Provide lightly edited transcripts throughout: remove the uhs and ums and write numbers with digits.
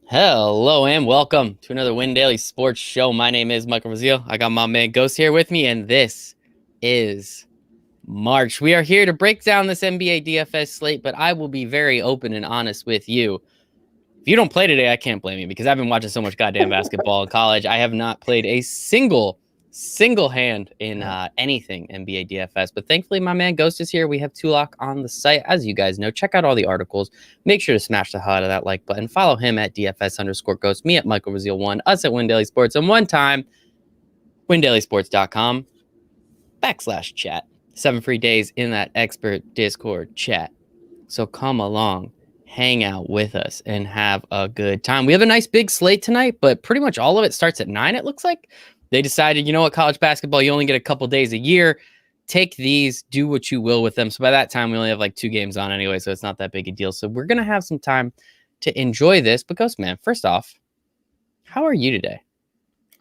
Hello and welcome to another Win Daily Sports Show. My name is Michael Brazil. I got my man Ghost here with me, and this is March. We are here to break down this NBA DFS slate, but I will be very open and honest with you. If you don't play today, I can't blame you because I've been watching so much goddamn basketball in college. I have not played a single hand in anything NBA DFS, but thankfully my man Ghost is here. We have Tulak on the site, as you guys know. Check out all the articles. Make sure to smash the hell out of that like button. Follow him at DFS_Ghost, me at Michael Brazil 1, us at Win Daily Sports, and one time windailysports.com/chat. 7 free days in that expert Discord chat. So come along, hang out with us, and have a good time. We have a nice big slate tonight, but pretty much all of it starts at 9, it looks like. They decided, you know what, college basketball, you only get a couple days a year. Take these, do what you will with them. So by that time, we only have like 2 games on anyway, so it's not that big a deal. So we're going to have some time to enjoy this. But Ghost, man, first off, how are you today?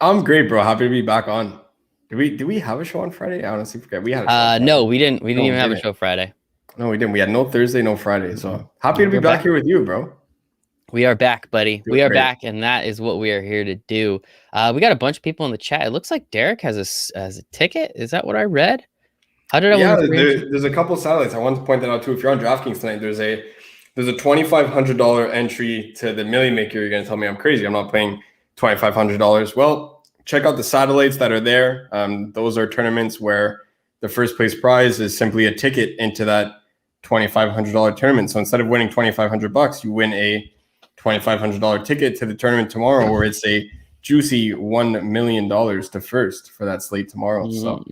I'm great, bro. Happy to be back on. Did we have a show on Friday? I honestly forget. We had a show. No, we didn't. We didn't even have a show Friday. No, we didn't. We had no Thursday, no Friday. So happy to be back here with you, bro. We are back, buddy. We are back, and that is what we are here to do. We got a bunch of people in the chat. It looks like Derek has a ticket. Is that what I read? How did I? Yeah, there's a couple of satellites. I want to point that out too. If you're on DraftKings tonight, there's a $2,500 entry to the Million Maker. You're gonna tell me I'm crazy. I'm not paying $2,500. Well, check out the satellites that are there. Those are tournaments where the first place prize is simply a ticket into that $2,500 tournament. So instead of winning $2,500, you win a $2,500 ticket to the tournament tomorrow, where it's a juicy $1 million to first for that slate tomorrow. So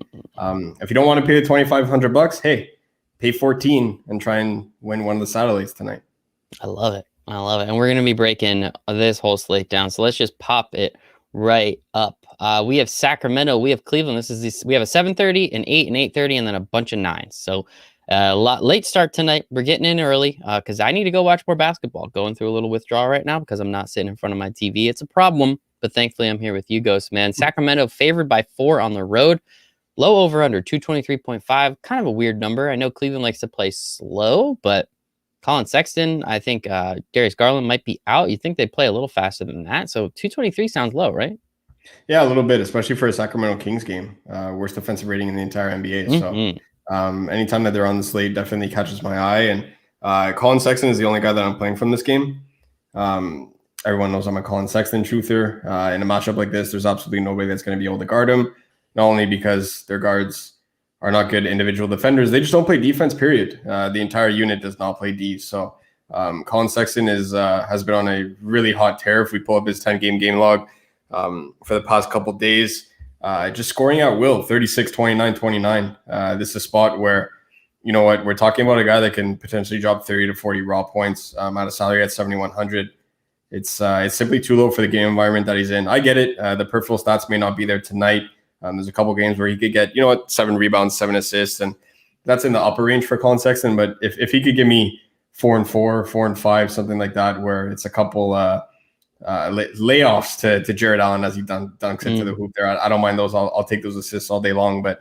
if you don't want to pay the $2,500, hey, pay 14 and try and win one of the satellites tonight. I love it. And we're going to be breaking this whole slate down. So let's just pop it right up. We have Sacramento, we have Cleveland. We have a 7:30, an 8, and 8:30, and then a bunch of 9s. So a lot late start tonight. We're getting in early because I need to go watch more basketball. Going through a little withdrawal right now because I'm not sitting in front of my TV. It's a problem, but thankfully I'm here with you, Ghost, man. Sacramento favored by 4 on the road. Low over under 223.5. Kind of a weird number. I know Cleveland likes to play slow, but Colin Sexton, I think Darius Garland might be out. You think they'd play a little faster than that. So 223 sounds low, right? Yeah, a little bit, especially for a Sacramento Kings game. Worst defensive rating in the entire NBA. So anytime that they're on the slate definitely catches my eye. And Colin Sexton is the only guy that I'm playing from this game. Everyone knows I'm a Colin Sexton truther. In a matchup like this, there's absolutely nobody that's going to be able to guard him, not only because their guards are not good individual defenders, they just don't play defense, period. The entire unit does not play D. So Colin Sexton has been on a really hot tear. If we pull up his 10-game game log for the past couple of days, just scoring at will, 36, 29, 29. This is a spot where, you know what, we're talking about a guy that can potentially drop 30 to 40 raw points at a salary at 7,100. It's simply too low for the game environment that he's in. I get it. The peripheral stats may not be there tonight. There's a couple games where he could get, 7 rebounds, 7 assists, and that's in the upper range for Colin Sexton. But if he could give me 4 and 4, 4 and 5, something like that, where it's a couple layoffs to Jared Allen as he dunks into the hoop there, I don't mind those. I'll take those assists all day long. But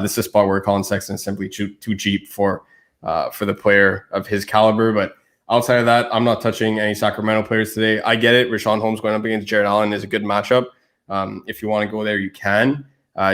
this is a spot where Colin Sexton is simply too cheap for the player of his caliber. But outside of that, I'm not touching any Sacramento players today. I get it. Rashawn Holmes going up against Jared Allen is a good matchup. If you want to go there, you can.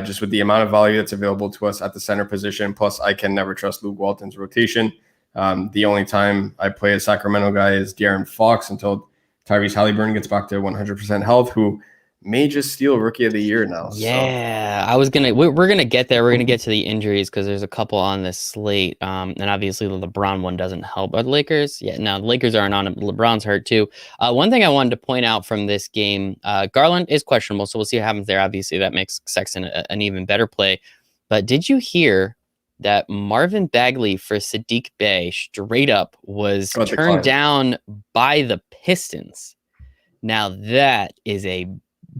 Just with the amount of value that's available to us at the center position. Plus, I can never trust Luke Walton's rotation. The only time I play a Sacramento guy is De'Aaron Fox until Tyrese Halliburton gets back to 100% health, who may just steal Rookie of the Year now. Yeah, we're gonna get there. We're gonna get to the injuries because there's a couple on this slate, and obviously the LeBron one doesn't help. But Lakers, the Lakers aren't on it. LeBron's hurt too. One thing I wanted to point out from this game, Garland is questionable, so we'll see what happens there. Obviously, that makes Sexton an even better play. But did you hear that Marvin Bagley for Saddiq Bey straight up was turned down by the Pistons? Now that is a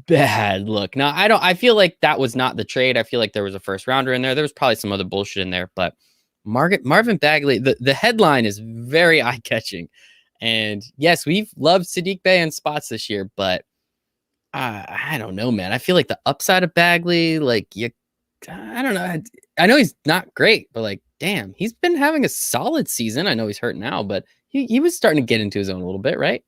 bad look. Now I feel like that was not the trade. I feel like there was a first rounder in there. There was probably some other bullshit in there, but Marvin Bagley, the headline is very eye-catching. And yes, we've loved Saddiq Bey in spots this year, but I don't know, man. I feel like the upside of Bagley, I don't know. I know he's not great, but damn, he's been having a solid season. I know he's hurt now, but he was starting to get into his own a little bit, right?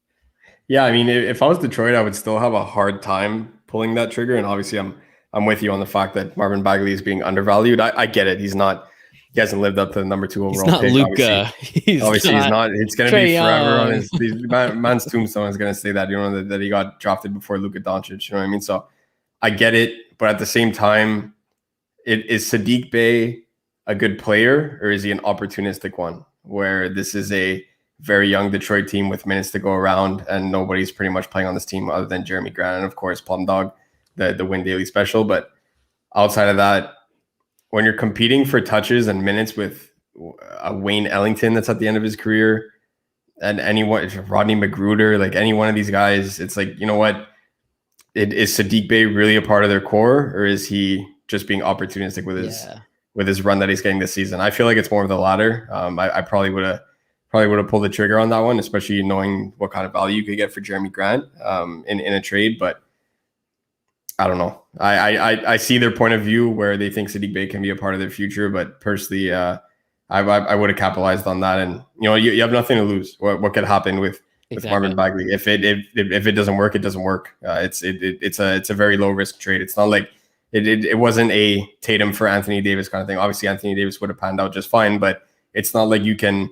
Yeah, I mean, if I was Detroit, I would still have a hard time pulling that trigger. And obviously, I'm with you on the fact that Marvin Bagley is being undervalued. I get it. He hasn't lived up to the number 2 He's overall not pick. Luca. Obviously, he's not. It's going to be Trey forever on Young. man's tombstone is going to say that, that he got drafted before Luka Doncic. You know what I mean? So I get it, but at the same time, is Sadiq Bey a good player, or is he an opportunistic one? Where this is a very young Detroit team with minutes to go around, and nobody's pretty much playing on this team other than Jeremy Grant and of course Plum Dog, the Win Daily special. But outside of that, when you're competing for touches and minutes with a Wayne Ellington that's at the end of his career, and anyone, Rodney Magruder, like any one of these guys, it's like, you know what? Is Sadiq Bey really a part of their core, or is he just being opportunistic with his run that he's getting this season? I feel like it's more of the latter. I probably would have pulled the trigger on that one, especially knowing what kind of value you could get for Jeremy Grant in a trade. But I don't know. I see their point of view where they think Sadiq Bey can be a part of their future, but personally, I would have capitalized on that. And you have nothing to lose. What could happen with Marvin Bagley? If it doesn't work, it doesn't work. It's a very low risk trade. It's not like it wasn't a Tatum for Anthony Davis kind of thing. Obviously, Anthony Davis would have panned out just fine, but it's not like you can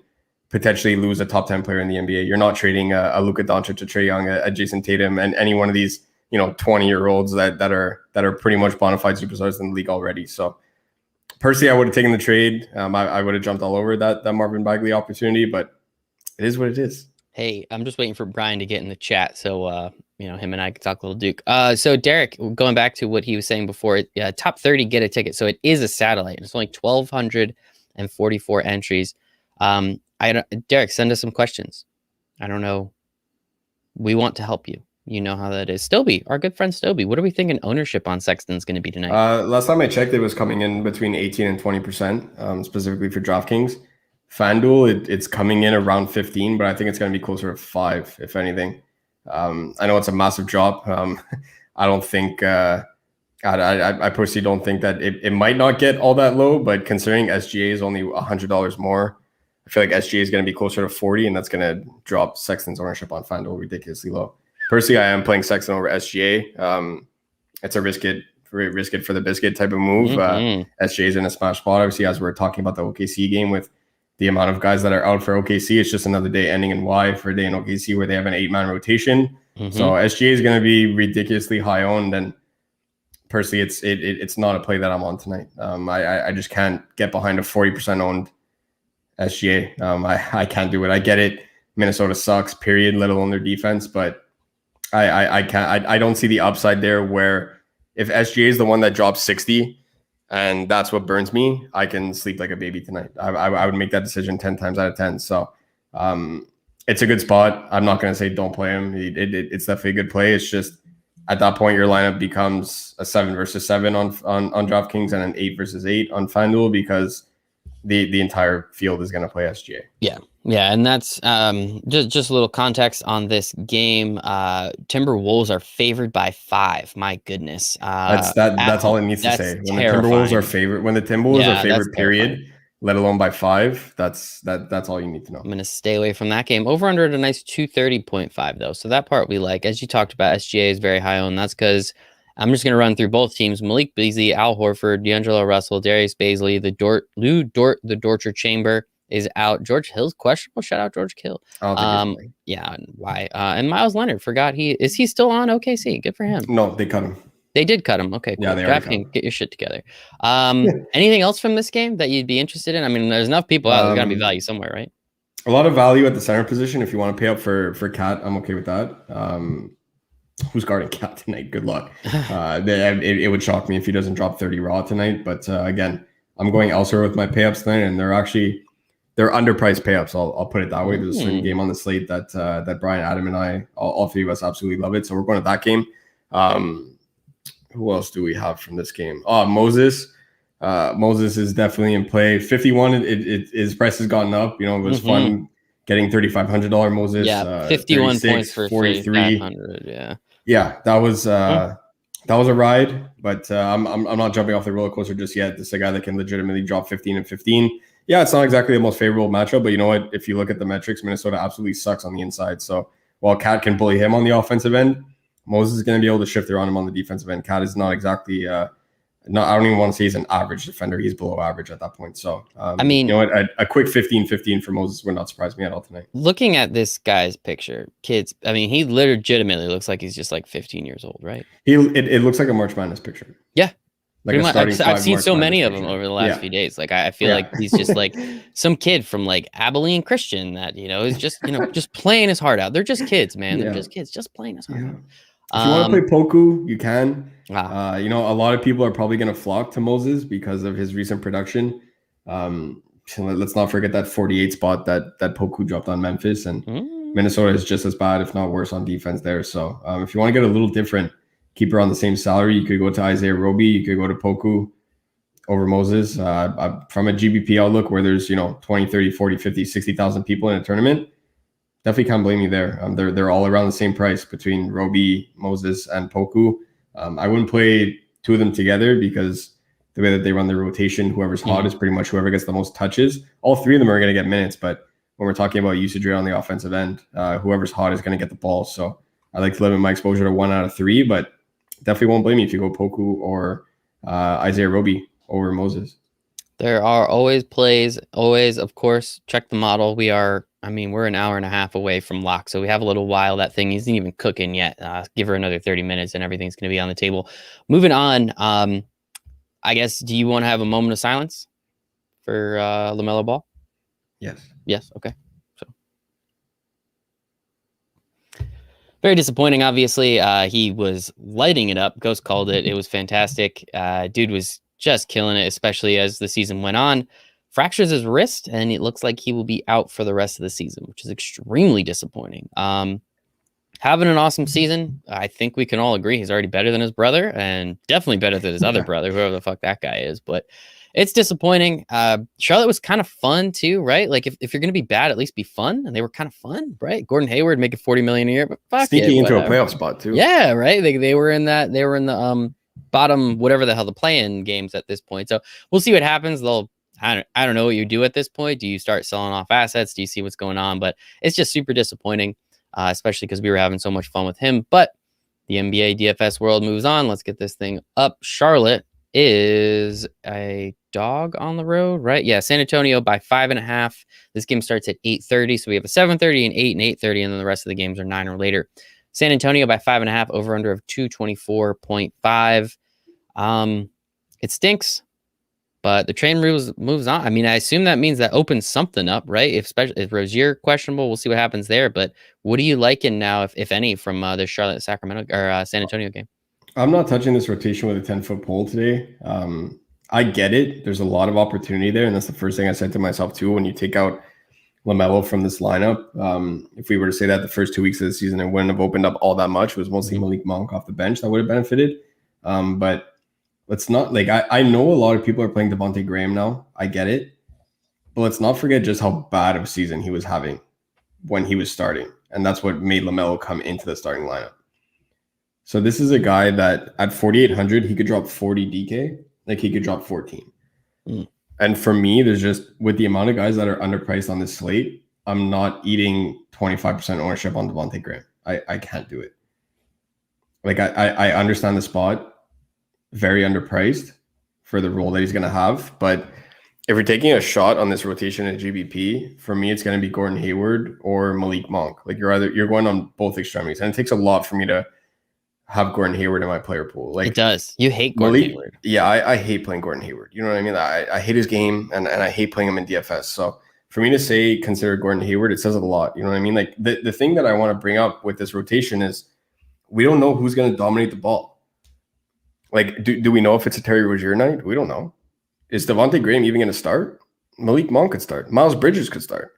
potentially lose a top 10 player in the NBA. You're not trading a Luka Doncic, a Trey Young, a Jason Tatum, and any one of these 20-year-olds that are pretty much bona fide superstars in the league already. So personally, I would have taken the trade. I would have jumped all over that Marvin Bagley opportunity, but it is what it is. Hey, I'm just waiting for Brian to get in the chat, so him and I can talk a little Duke. So Derek, going back to what he was saying before, top 30 get a ticket. So it is a satellite. It's only 1,244 entries. Derek, send us some questions. I don't know. We want to help you. You know how that is. Stoby, our good friend Stoby, what are we thinking ownership on Sexton's going to be tonight? Last time I checked, it was coming in between 18 and 20%, specifically for DraftKings. FanDuel, it's coming in around 15, but I think it's going to be closer to 5, if anything. I know it's a massive drop. I don't think I personally don't think that it might not get all that low, but considering SGA is only $100 more, I feel like SGA is going to be closer to 40, and that's going to drop Sexton's ownership on FanDuel ridiculously low. Personally, I am playing Sexton over SGA. It's a risk it for the biscuit type of move. SGA is in a smash spot, obviously, as we're talking about the OKC game with the amount of guys that are out for OKC. It's just another day ending in Y for a day in OKC where they have an 8-man rotation. So SGA is going to be ridiculously high owned, and personally, it's not a play that I'm on tonight. I just can't get behind a 40% owned SGA. I can't do it. I get it. Minnesota sucks, period, let alone their defense, but I can't. I don't see the upside there. Where if SGA is the one that drops 60, and that's what burns me, I can sleep like a baby tonight. I would make that decision 10 times out of 10. So it's a good spot. I'm not going to say don't play him. It's definitely a good play. It's just at that point your lineup becomes a 7 versus 7 on DraftKings and an 8 versus 8 on FanDuel, because the entire field is going to play SGA. Yeah, and that's just a little context on this game. Timberwolves are favored by 5. My goodness, that's all it needs to say. When terrifying. the Timberwolves are favored, period, let alone by 5. That's all you need to know. I'm going to stay away from that game. Over under at a nice 230.5 though, so that part we like. As you talked about, SGA is very high owned. That's because I'm just going to run through both teams. Malik Beasley, Al Horford, D'Angelo Russell, Darius Baisley, the Dorcher Chamber is out. George Hill's questionable. Shout out George Hill. Yeah, why? And Miles Leonard, is he still on OKC? Good for him. No, they cut him. They did cut him. Okay, cool. Yeah, they already cut him. Get your shit together. Anything else from this game that you'd be interested in? I mean, there's enough people out. There's got to be value somewhere, right? A lot of value at the center position. If you want to pay up for Cat, I'm okay with that. Who's guarding Cat tonight? Good luck. It would shock me if he doesn't drop 30 raw tonight. But again, I'm going elsewhere with my payups tonight, and they're underpriced payups. I'll put it that way. There's a certain game on the slate that Brian, Adam, and I, all 3 of us absolutely love it. So we're going to that game. Who else do we have from this game? Moses. Moses is definitely in play. 51. His price has gotten up. It was fun getting $3,500 Moses. Yeah, 51 points for 43. Yeah, that was a ride. But I'm not jumping off the roller coaster just yet. This is a guy that can legitimately drop 15 and 15. Yeah, it's not exactly the most favorable matchup, but you know what? If you look at the metrics, Minnesota absolutely sucks on the inside. So while Cat can bully him on the offensive end, Moses is going to be able to shift around him on the defensive end. Cat is not exactly I don't even want to say he's an average defender. He's below average at that point. So, I mean, you know what? A quick 15-15 for Moses would not surprise me at all tonight. Looking at this guy's picture, kids, I mean, he legitimately looks like he's just like 15 years old, right? It looks like a March Madness picture. Yeah. Like I've seen so many of them over the last few days. Like I feel like he's just like some kid from like Abilene Christian that, you know, is just, you know, just playing his heart out. They're just kids, man. They're just kids, just playing his heart out. If you want to play Poku, you can. You know, a lot of people are probably going to flock to Moses because of his recent production. Let's not forget that 48 spot that Poku dropped on Memphis, and Minnesota is just as bad, if not worse, on defense there. So if you want to get a little different, keep her on the same salary, you could go to Isaiah Roby, you could go to Poku over Moses. From a GBP outlook where there's, you know, 20, 30, 40, 50, 60,000 people in a tournament, definitely can't blame you there. They're all around the same price between Roby, Moses, and Poku. I wouldn't play two of them together because the way that they run their rotation, whoever's hot is pretty much whoever gets the most touches. All three of them are going to get minutes, but when we're talking about usage rate on the offensive end, whoever's hot is going to get the ball. So I like to limit my exposure to 1 out of 3, but definitely won't blame me if you go Poku or Isaiah Roby over Moses. There are always plays, always, of course, check the model. We're an hour and a half away from lock, so we have a little while. That thing isn't even cooking yet. Give her another 30 minutes and everything's going to be on the table. Moving on, I guess, do you want to have a moment of silence for Lamellar Ball? Yes, okay. So very disappointing, obviously. He was lighting it up. Ghost called it. It was fantastic. Dude was just killing it, especially as the season went on. Fractures his wrist, and it looks like he will be out for the rest of the season, which is extremely disappointing. Having an awesome season. I think we can all agree he's already better than his brother, and definitely better than his other brother, whoever the fuck that guy is. But it's disappointing. Charlotte was kind of fun too, right? Like if you're going to be bad, at least be fun. And they were kind of fun, right? Gordon Hayward making $40 million a year, but fuck sneaking it, into a playoff spot too. Yeah, right. They were in the bottom, whatever the hell the play-in games at this point. So we'll see what happens. I don't know what you do at this point. Do you start selling off assets? Do you see what's going on? But it's just super disappointing, especially because we were having so much fun with him. But the NBA DFS world moves on. Let's get this thing up. Charlotte is a dog on the road, right? Yeah, San Antonio by 5.5. This game starts at 8:30, so we have a 7:30, an 8, and 8:30, and then the rest of the games are 9 or later. San Antonio by 5.5, over under of 224.5. It stinks, but the train moves on. I mean, I assume that means that opens something up, right? If Rozier questionable, we'll see what happens there. But what are you liking now, if any, from the Charlotte, Sacramento, or San Antonio game? I'm not touching this rotation with a 10-foot pole today. I get it. There's a lot of opportunity there, and that's the first thing I said to myself too. When you take out LaMelo from this lineup, if we were to say that the first 2 weeks of the season, it wouldn't have opened up all that much. It was mostly Malik Monk off the bench that would have benefited. But let's not, like, I know a lot of people are playing Devontae Graham now. I get it. But let's not forget just how bad of a season he was having when he was starting. And that's what made LaMelo come into the starting lineup. So this is a guy that at 4,800, he could drop 40 DK. Like, he could drop 14. And for me, there's just, with the amount of guys that are underpriced on this slate, I'm not eating 25% ownership on Devontae Graham. I can't do it. Like, I understand the spot. Very underpriced for the role that he's going to have. But if you're taking a shot on this rotation at GBP, for me, it's going to be Gordon Hayward or Malik Monk. Like, you're going on both extremities. And it takes a lot for me to have Gordon Hayward in my player pool. Like, it does. You hate Gordon Hayward. Yeah, I hate playing Gordon Hayward. You know what I mean? I hate his game, and I hate playing him in DFS. So for me to say consider Gordon Hayward, it says a lot. You know what I mean? Like, the thing that I want to bring up with this rotation is we don't know who's going to dominate the ball. Like, do we know if it's a Terry Rozier night? We don't know. Is Devontae Graham even going to start? Malik Monk could start. Miles Bridges could start.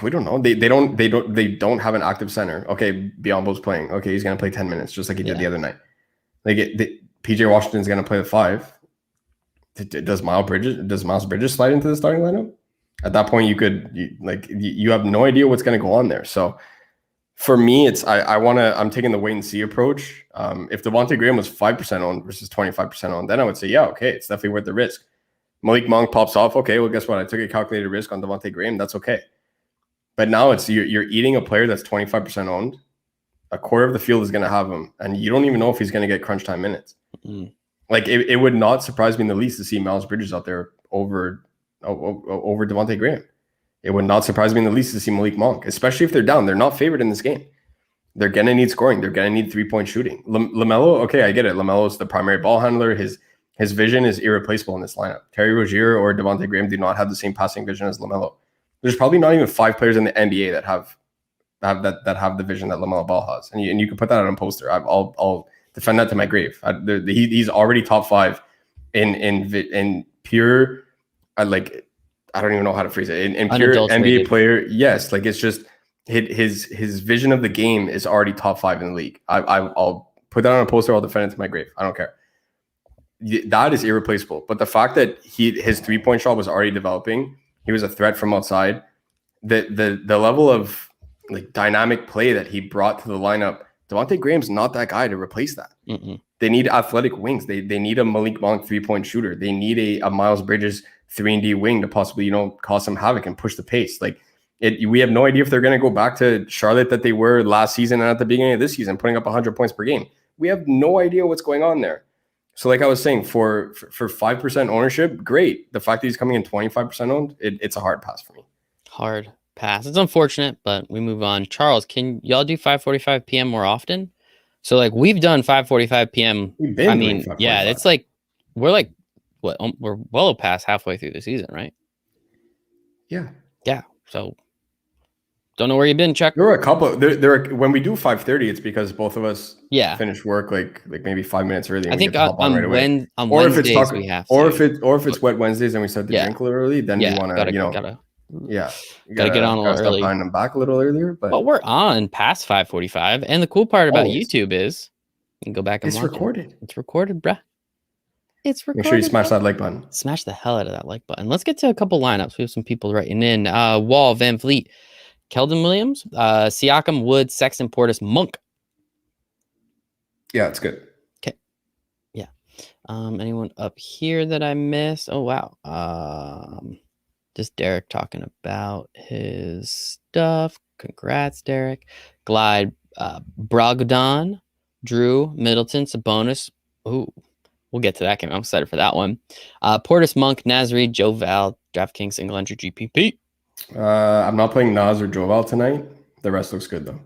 We don't know. They don't have an active center. Okay, Biyombo's playing. Okay, he's going to play 10 minutes just like he did the other night. Like, PJ Washington's going to play the 5. Does Miles Bridges slide into the starting lineup? At that point, you have no idea what's going to go on there. So for me, I'm taking the wait and see approach. If Devontae Graham was 5% owned versus 25% owned, then I would say, yeah, okay, it's definitely worth the risk. Malik Monk pops off. Okay, well, guess what? I took a calculated risk on Devontae Graham. That's okay. But now it's you're eating a player that's 25% owned. A quarter of the field is going to have him, and you don't even know if he's going to get crunch time minutes. Mm. Like it would not surprise me in the least to see Miles Bridges out there over Devontae Graham. It would not surprise me in the least to see Malik Monk, especially if they're down. They're not favored in this game. They're going to need scoring. They're going to need 3-point shooting. LaMelo, okay, I get it. LaMelo's the primary ball handler. His vision is irreplaceable in this lineup. Terry Rozier or Devontae Graham do not have the same passing vision as LaMelo. There's probably not even 5 players in the NBA that have the vision that LaMelo Ball has, and you can put that on a poster. I'll defend that to my grave. He's already top 5 in pure, like I don't even know how to phrase it in pure NBA player. Yes, like it's just his vision of the game is already top 5 in the league. I'll put that on a poster. I'll defend it to my grave. I don't care. That is irreplaceable. But the fact that his 3-point shot was already developing, he was a threat from outside. The level of like dynamic play that he brought to the lineup, Devontae Graham's not that guy to replace that. Mm-mm. They need athletic wings. They need a Malik Monk 3-point shooter. They need a Miles Bridges 3-and-D wing to possibly, cause some havoc and push the pace. Like we have no idea if they're going to go back to Charlotte that they were last season and at the beginning of this season, putting up 100 points per game. We have no idea what's going on there. So like I was saying, for 5% ownership, great. The fact that he's coming in 25% owned, it's a hard pass for me. Hard pass. It's unfortunate, but we move on. Charles, can y'all do 5:45 p.m. more often? So like we've done 5:45 p.m. I mean, yeah, it's like we're like we're well past halfway through the season, right? Yeah. Yeah. So don't know where you've been, Chuck. There were a couple. There are, when we do 5:30, it's because both of us finish work like maybe 5 minutes early. And I think on Wednesdays we have to. Or if it's wet Wednesdays and we start to drink a little early, then we want to gotta get on a little early. Behind them back a little earlier, but we're on past 5:45, and the cool part about YouTube is you can go back and watch recorded. It's recorded, bruh. It's recorded. Make sure you smash that like button. Smash the hell out of that like button. Let's get to a couple lineups. We have some people writing in. Wall, Van Vliet, Keldon Williams, Siakam, Wood, Sexton, Portis, Monk. Yeah, it's good. Okay. Yeah. Anyone up here that I missed? Oh wow. Just Derek talking about his stuff. Congrats, Derek. Glide, Brogdon, Drew, Middleton, Sabonis. Ooh, we'll get to that game. I'm excited for that one. Portis, Monk, Nasri, Joe Val, DraftKings, single entry GPP. I'm not playing Nas or Joe Val tonight. The rest looks good though.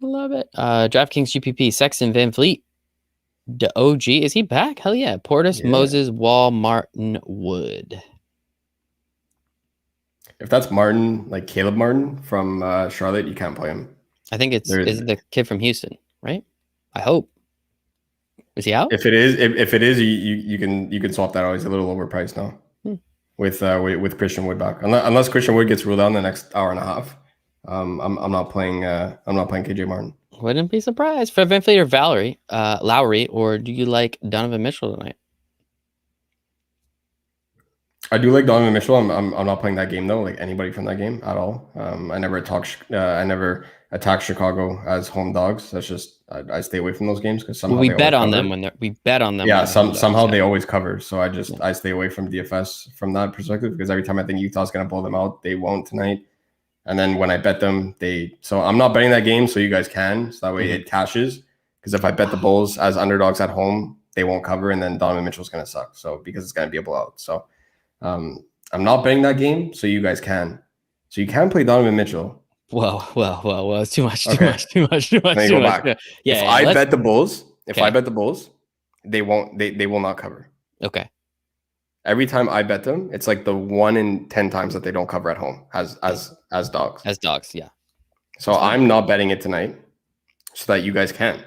Love it. DraftKings GPP, Sexton, Van Vliet. The OG, is he back? Hell yeah. Portis, Moses, Wall, Martin, Wood. If that's Martin, like Caleb Martin from Charlotte, you can't play him. I think is it the kid from Houston, right? I hope. Is he out? If it is, you can swap that out. He's a little overpriced now with Christian Wood back. Unless Christian Wood gets ruled out in the next hour and a half, I'm not playing KJ Martin. Wouldn't be surprised for Van Vliet or Lowry, or do you like Donovan Mitchell tonight? I do like Donovan Mitchell. I'm not playing that game though, like anybody from that game at all. I never attack Chicago as home dogs. That's just I stay away from those games because somehow we bet on them when we bet on them. Yeah, somehow they always cover. So I stay away from DFS from that perspective because every time I think Utah's gonna blow them out, they won't tonight. And then when I bet them, so I'm not betting that game, so you guys can. So that way it cashes. Because if I bet the Bulls as underdogs at home, they won't cover, and then Donovan Mitchell's gonna suck. So because it's gonna be a blowout. So I'm not betting that game, so you guys can. So you can play Donovan Mitchell. Well, it's too much. Too much. Yeah. If I bet the Bulls, they will not cover. Okay. Every time I bet them, it's like the 1 in 10 times that they don't cover at home as dogs. As dogs, yeah. So I'm not betting it tonight, so that you guys can.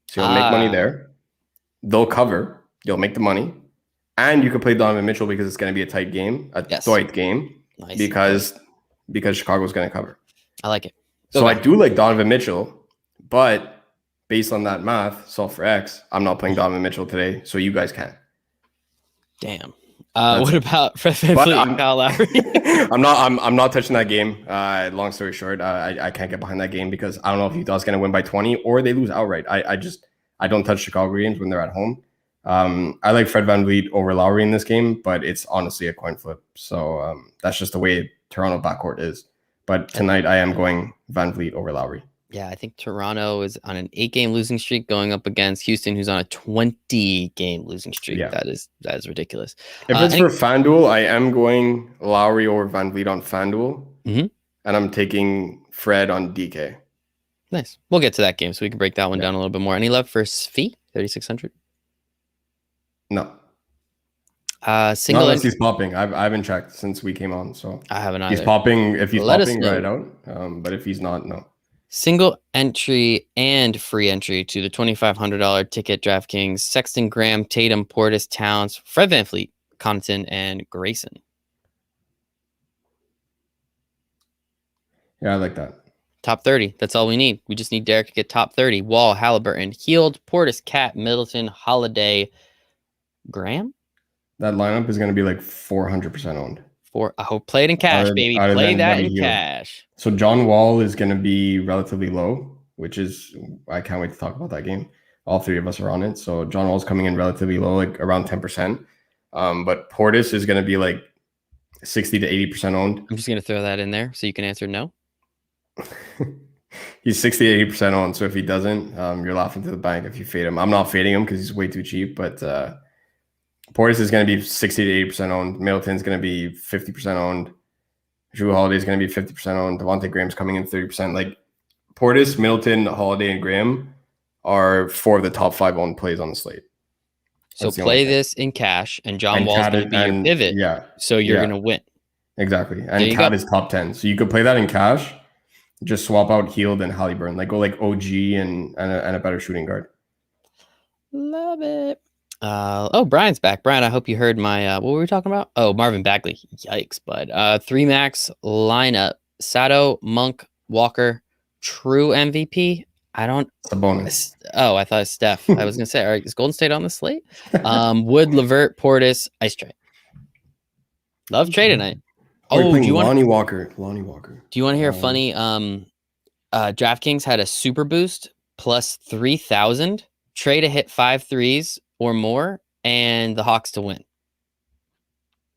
So you'll make money there. They'll cover. You'll make the money. And you can play Donovan Mitchell because it's going to be a tight game, tight game, because Chicago's going to cover. I like it. So I do like Donovan Mitchell, but based on that math, solve for X, I'm not playing Donovan Mitchell today, so you guys can. Damn. What about Fred VanVleet and Kyle Lowry? I'm not touching that game. Long story short, I can't get behind that game because I don't know if Utah's going to win by 20 or they lose outright. I don't touch Chicago games when they're at home. I like Fred VanVleet over Lowry in this game, but it's honestly a coin flip. So that's just the way Toronto backcourt is. But tonight I am going Van Vliet over Lowry. Yeah, I think Toronto is on an 8-game losing streak going up against Houston, who's on a 20-game losing streak. Yeah. That is ridiculous. If it's for FanDuel, I am going Lowry over Van Vliet on FanDuel. Mm-hmm. And I'm taking Fred on DK. Nice. We'll get to that game so we can break that one down a little bit more. Any love for Svi, 3,600? No. Single Not unless he's popping. I haven't checked since we came on, so I haven't either. He's popping. If he's popping, write it out. But if he's not, no. Single entry and free entry to the $2,500 ticket. DraftKings: Sexton, Graham, Tatum, Portis, Towns, Fred VanVleet, Connaughton, and Grayson. Yeah, I like that. Top 30. That's all we need. We just need Derek to get top 30. Wall, Halliburton, Heald, Portis, Cat, Middleton, Holiday, Graham. That lineup is going to be like 400% owned. I hope play it in cash, baby. Play that in cash. So John Wall is going to be relatively low, which is, I can't wait to talk about that game. All three of us are on it. So John Wall's coming in relatively low, like around 10%. But Portis is going to be like 60 to 80% owned. I'm just going to throw that in there so you can answer no. He's 60 to 80% owned. So if he doesn't, you're laughing to the bank if you fade him. I'm not fading him because he's way too cheap, but Portis is going to be 60 to 80% owned. Middleton's going to be 50% owned. Jrue Holiday is going to be 50% owned. Devontae Graham's coming in 30%. Like Portis, Middleton, Holiday, and Graham are 4 of the top 5 owned plays on the slate. So play this in cash, and John Wall's going to be your pivot. Yeah. So you're going to win. Exactly. And Cat is top 10. So you could play that in cash. Just swap out Heald and Halliburton. Like go like OG and a better shooting guard. Love it. Brian's back. Brian, I hope you heard my what were we talking about? Oh, Marvin Bagley. Yikes, bud. 3 max lineup. Sato, Monk, Walker, true MVP. It's a bonus. Oh, I thought it was Steph. I was gonna say, all right, is Golden State on the slate? Wood, Levert, Portis, Ice Trey. Love Trey tonight. Oh, do you want Lonnie Walker? Lonnie Walker. Do you want to hear a funny? DraftKings had a super boost plus 3,000. Trey to hit 5 threes or more, and the Hawks to win.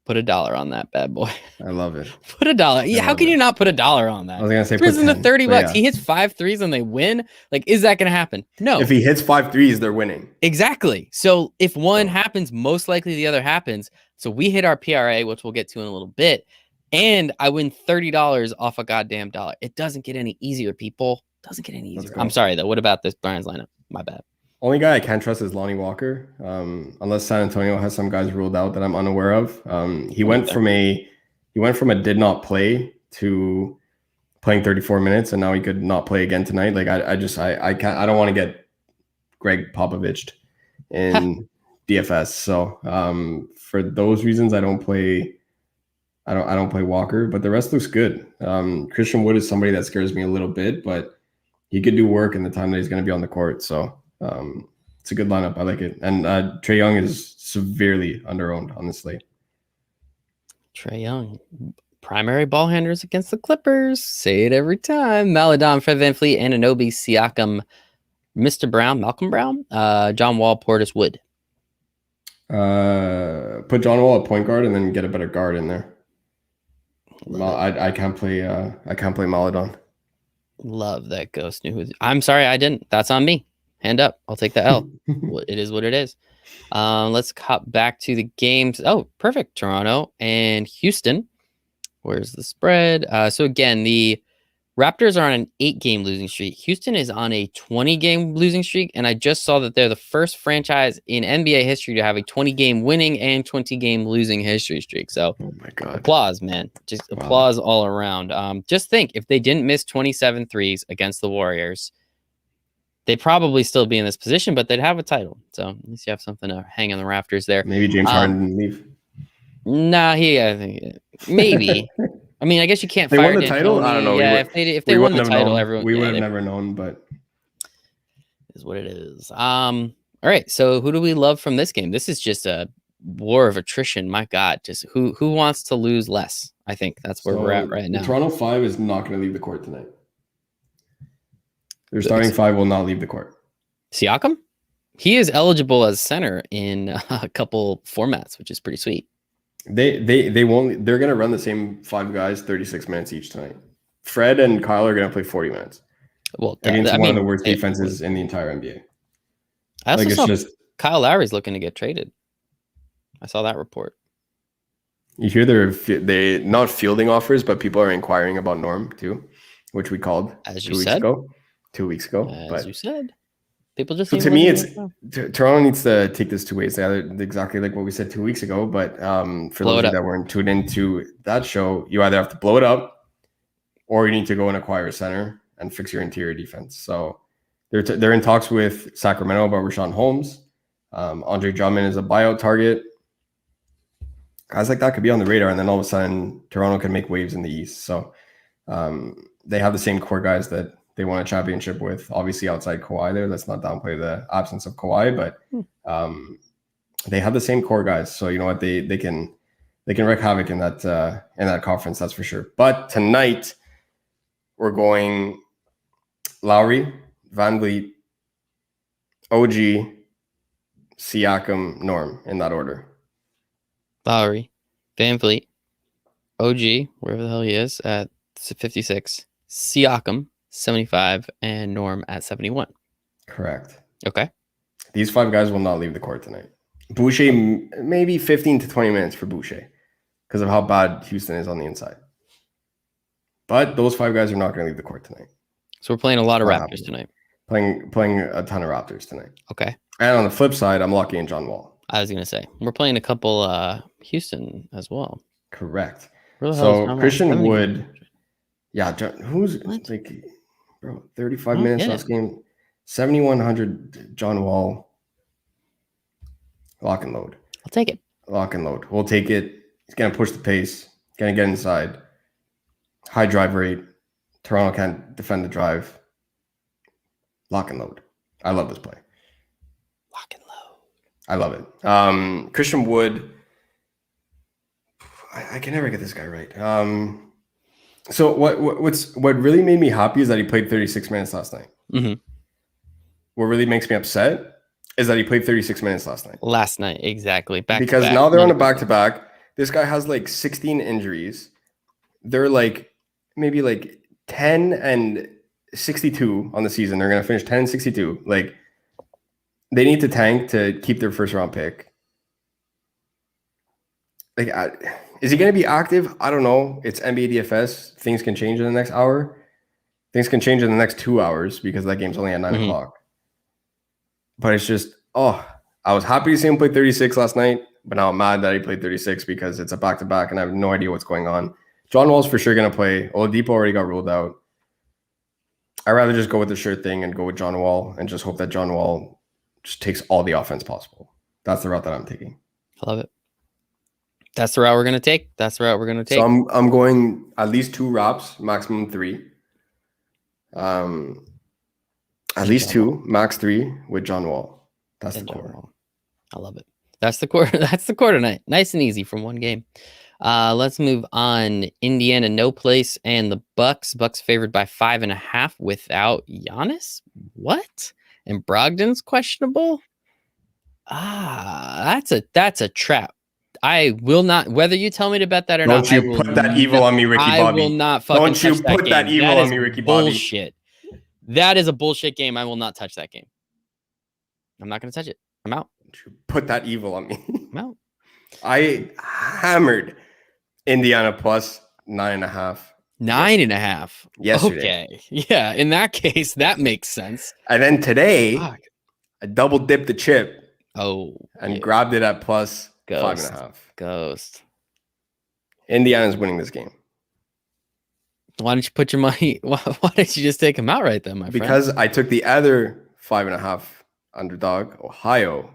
Put $1 on that bad boy. I love it. Put $1. Yeah, how can you not put $1 on that? I was gonna say put $10, to $30. Yeah. He hits 5 threes and they win. Like, is that gonna happen? No. If he hits 5 threes, they're winning. Exactly. So if one happens, most likely the other happens. So we hit our PRA, which we'll get to in a little bit, and I win $30 off a goddamn dollar. It doesn't get any easier, people. It doesn't get any easier. I'm sorry though. What about this Brian's lineup? My bad. Only guy I can't trust is Lonnie Walker, unless San Antonio has some guys ruled out that I'm unaware of. He went from a did not play to playing 34 minutes, and now he could not play again tonight. Like I can't. I don't want to get Greg Popovich in DFS. So for those reasons, I don't play Walker. But the rest looks good. Christian Wood is somebody that scares me a little bit, but he could do work in the time that he's going to be on the court. So. It's a good lineup. I like it. And Trey Young is severely underowned on the slate. Trey Young, primary ball handlers against the Clippers. Say it every time. Maladon, Fred VanVleet, Anunoby, Siakam, Mr. Brown, Malcolm Brown, John Wall, Portis, Wood. Put John Wall at point guard and then get a better guard in there. I can't play Maladon. Love that ghost knew. I'm sorry, I didn't. That's on me. Hand up. I'll take the L. It is what it is. Let's hop back to the games. Oh, perfect. Toronto and Houston. Where's the spread? So again, the Raptors are on an 8-game losing streak. Houston is on a 20-game losing streak. And I just saw that they're the first franchise in NBA history to have a 20-game winning and 20-game losing history streak. So oh my God. Applause, man. Just applause all around. Just think, if they didn't miss 27 threes against the Warriors, they'd probably still be in this position, but they'd have a title. So at least you have something to hang on the rafters there. Maybe James Harden didn't leave. Nah, I think maybe. I mean, I guess you can't they fire won the title. I don't know. Yeah, if they won the title, everyone we would have never known. But is what it is. All right. So who do we love from this game? This is just a war of attrition. My God, just who wants to lose less? I think that's where we're at right now. The Toronto 5 is not going to leave the court tonight. Their starting 5 will not leave the court. Siakam? He is eligible as center in a couple formats, which is pretty sweet. They won't. They're going to run the same 5 guys 36 minutes each tonight. Fred and Kyle are going to play 40 minutes. Well, against one of the worst defenses in the entire NBA. I also saw Kyle Lowry's looking to get traded. I saw that report. You hear they not fielding offers, but people are inquiring about Norm too, which we called as you said 2 weeks ago. As you said, people just. So to me, it's Toronto needs to take this two ways. Exactly like what we said 2 weeks ago. But for those of you that weren't tuned into that show, you either have to blow it up, or you need to go and acquire a center and fix your interior defense. So they're in talks with Sacramento about Rashawn Holmes. Andre Drummond is a buyout target. Guys like that could be on the radar, and then all of a sudden Toronto can make waves in the East. So they have the same core guys that they won a championship with. Obviously, outside Kawhi, there. Let's not downplay the absence of Kawhi, but they have the same core guys. So you know what, they can wreak havoc in that conference. That's for sure. But tonight we're going Lowry, VanVleet, OG, Siakam, Norm in that order. Lowry, VanVleet, OG, wherever the hell he is, at 56, Siakam, 75, and Norm at 71. Correct. Okay. These 5 guys will not leave the court tonight. Boucher, maybe 15 to 20 minutes for Boucher because of how bad Houston is on the inside. But those 5 guys are not going to leave the court tonight. So we're playing a lot of Raptors tonight. Playing a ton of Raptors tonight. Okay. And on the flip side, I'm locking in John Wall. I was going to say, we're playing a couple Houston as well. Correct. So Christian Wood, yeah, who's what? Like, bro, 35 minutes last game, 7,100 John Wall. Lock and load. I'll take it. Lock and load. We'll take it. He's going to push the pace. Going to get inside. High drive rate. Toronto can't defend the drive. Lock and load. I love this play. Lock and load. I love it. Christian Wood. I can never get this guy right. So what really made me happy is that he played 36 minutes last night. Mm-hmm. What really makes me upset is that he played 36 minutes last night. Last night, exactly. Because now they're on a back-to-back. This guy has like 16 injuries. They're like maybe like 10 and 62 on the season. They're going to finish 10 and 62. Like, they need to tank to keep their first-round pick. Like, is he going to be active? I don't know. It's NBA DFS. Things can change in the next hour. Things can change in the next 2 hours because that game's only at 9 o'clock. But it's just, I was happy to see him play 36 last night, but now I'm mad that he played 36 because it's a back-to-back and I have no idea what's going on. John Wall's for sure going to play. Oladipo already got ruled out. I'd rather just go with the sure thing and go with John Wall and just hope that John Wall just takes all the offense possible. That's the route that I'm taking. I love it. That's the route we're going to take. So I'm going at least 2 wraps, maximum 3. At least 2, max 3 with John Wall. That's the core. I love it. That's the core. That's the core tonight. Nice and easy from one game. Let's move on. Indiana, no place, and the Bucks. Bucks favored by 5.5 without Giannis. What? And Brogdon's questionable. That's a trap. I will not. Whether you tell me to bet that or not, don't you put that evil on me, Ricky Bobby. I will not fucking. Don't you put that evil on me, Ricky Bobby. Bullshit. That is a bullshit game. I will not touch that game. I'm not going to touch it. I'm out. Don't you put that evil on me. I'm out. I hammered Indiana plus 9.5. 9.5. Yesterday. Okay. Yeah. In that case, that makes sense. And then today, I double dipped the chip. And grabbed it at plus 5.5. Ghost. Indiana's winning this game. Why don't you put your money? Why didn't you just take him out right then, my friend? Because I took the other 5.5 underdog, Ohio.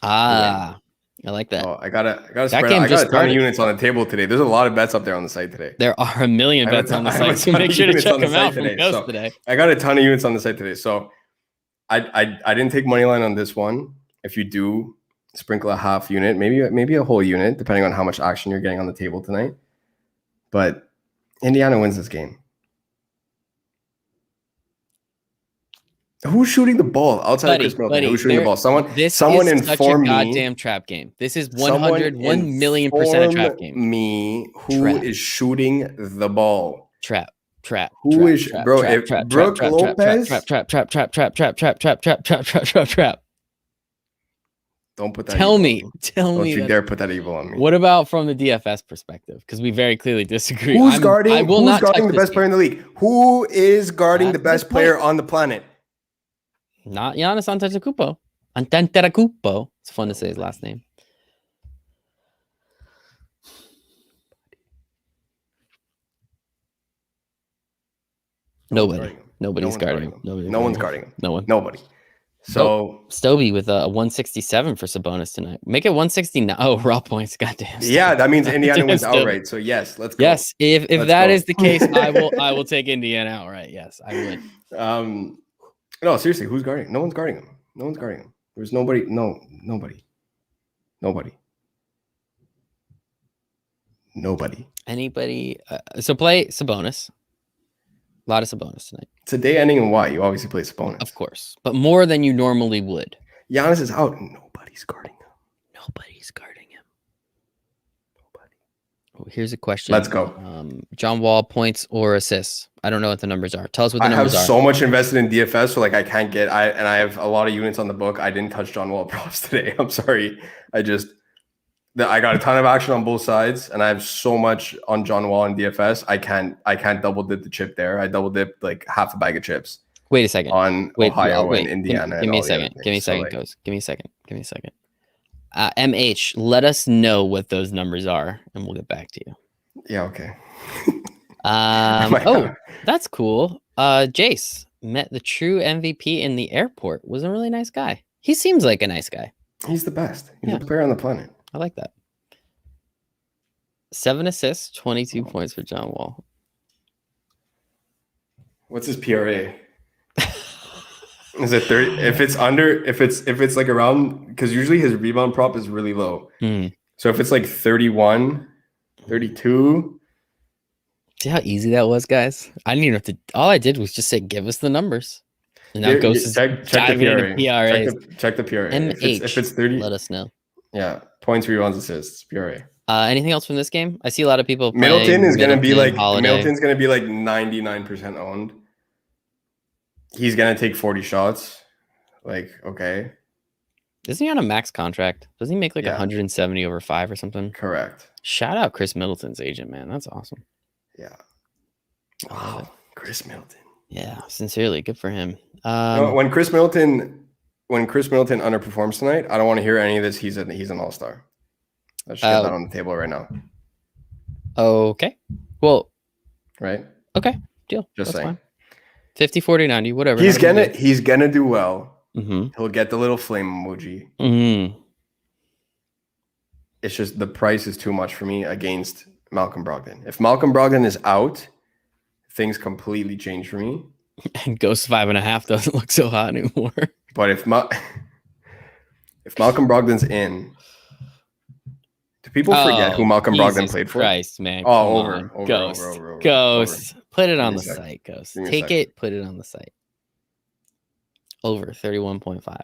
I like that. I gotta spread. I got a ton of units on the table today. There's a lot of bets up there on the site today. There are a million bets on the site, so make sure to check them out from Ghost today. I got a ton of units on the site today, so I didn't take money line on this one. If you do sprinkle a half unit, maybe a whole unit, depending on how much action you're getting on the table tonight. But Indiana wins this game. Who's shooting the ball outside of Chris Middleton? Who's shooting the ball? Someone inform me. Such a goddamn trap game. This is 1,000,000% a trap game. Me, who is shooting the ball? Trap. Trap. Who is bro? If Brooke Lopez, Trap. don't put that. Tell evil me. on me. Tell Don't me. you dare put that evil on me. What about from the DFS perspective? Because we very clearly disagree. Who's guarding? Who's guarding the best game. player in the league? Who is guarding the best player on the planet? Not Giannis Antetokounmpo. Antetokounmpo. It's fun to say his last name. Nobody. Nobody's guarding him. No one's guarding him. No one. Nobody. So Stobie with a 167 for Sabonis tonight. Make it 169. Oh, raw points. Goddamn. Yeah, that means Indiana wins outright. So yes, let's go. Yes, if that is the case, I will take Indiana outright. Yes, I would. No, seriously, who's guarding? No one's guarding him. No one's guarding him. There's nobody. Nobody. Anybody? So play Sabonis. A lot of Sabonis tonight. It's a day ending in Y. You obviously play Sabonis. Of course. But more than you normally would. Giannis is out. Nobody's guarding him. Nobody. Oh, here's a question. Let's go. John Wall, points or assists? I don't know what the numbers are. Tell us what the numbers are. I have so much invested in DFS, so like I can't get and I have a lot of units on the book. I didn't touch John Wall props today. I'm sorry. I got a ton of action on both sides, and I have so much on John Wall and DFS. I can't double dip the chip there. I double dipped like half a bag of chips. Wait a second. On Ohio and Indiana. Give me a second. Give me a second, Ghost. Give me a second. MH, let us know what those numbers are, and we'll get back to you. Yeah. Okay. Oh, that's cool. Jace met the true MVP in the airport. Was a really nice guy. He seems like a nice guy. He's the best. He's the player on the planet. I like that. 7 assists, 22 points for John Wall. What's his PRA? Is it 30? If it's like around, because usually his rebound prop is really low. So if it's like 31, 32. See how easy that was, guys? I didn't even have to. All I did was just say, give us the numbers. And now Ghost is diving into PRAs. Check the PRA. If it's 30, let us know. Yeah. Points, rebounds, assists, PRA. Anything else from this game? I see a lot of people playing Middleton's going to be like Holiday. 99% owned. He's going to take 40 shots. Like, okay. Isn't he on a max contract? Doesn't he make like 170 over 5 or something? Correct. Shout out Chris Middleton's agent, man. That's awesome. Yeah. Wow. Chris Middleton. Yeah, sincerely, good for him. When Chris Middleton underperforms tonight, I don't want to hear any of this. He's an all-star. Let's just get that on the table right now. Okay. Well, right. Okay. Deal. Just That's saying. Fine. 50, 40, 90, whatever. He's gonna do well. Mm-hmm. He'll get the little flame emoji. Mm-hmm. It's just the price is too much for me against Malcolm Brogdon. If Malcolm Brogdon is out, things completely change for me. And Ghost 5.5 doesn't look so hot anymore. But if Malcolm Brogdon's in, do people forget who Malcolm Brogdon played for? Christ, man. Oh, over. Ghost. Put it on the site, Ghost. Take it, put it on the site. Over 31.5.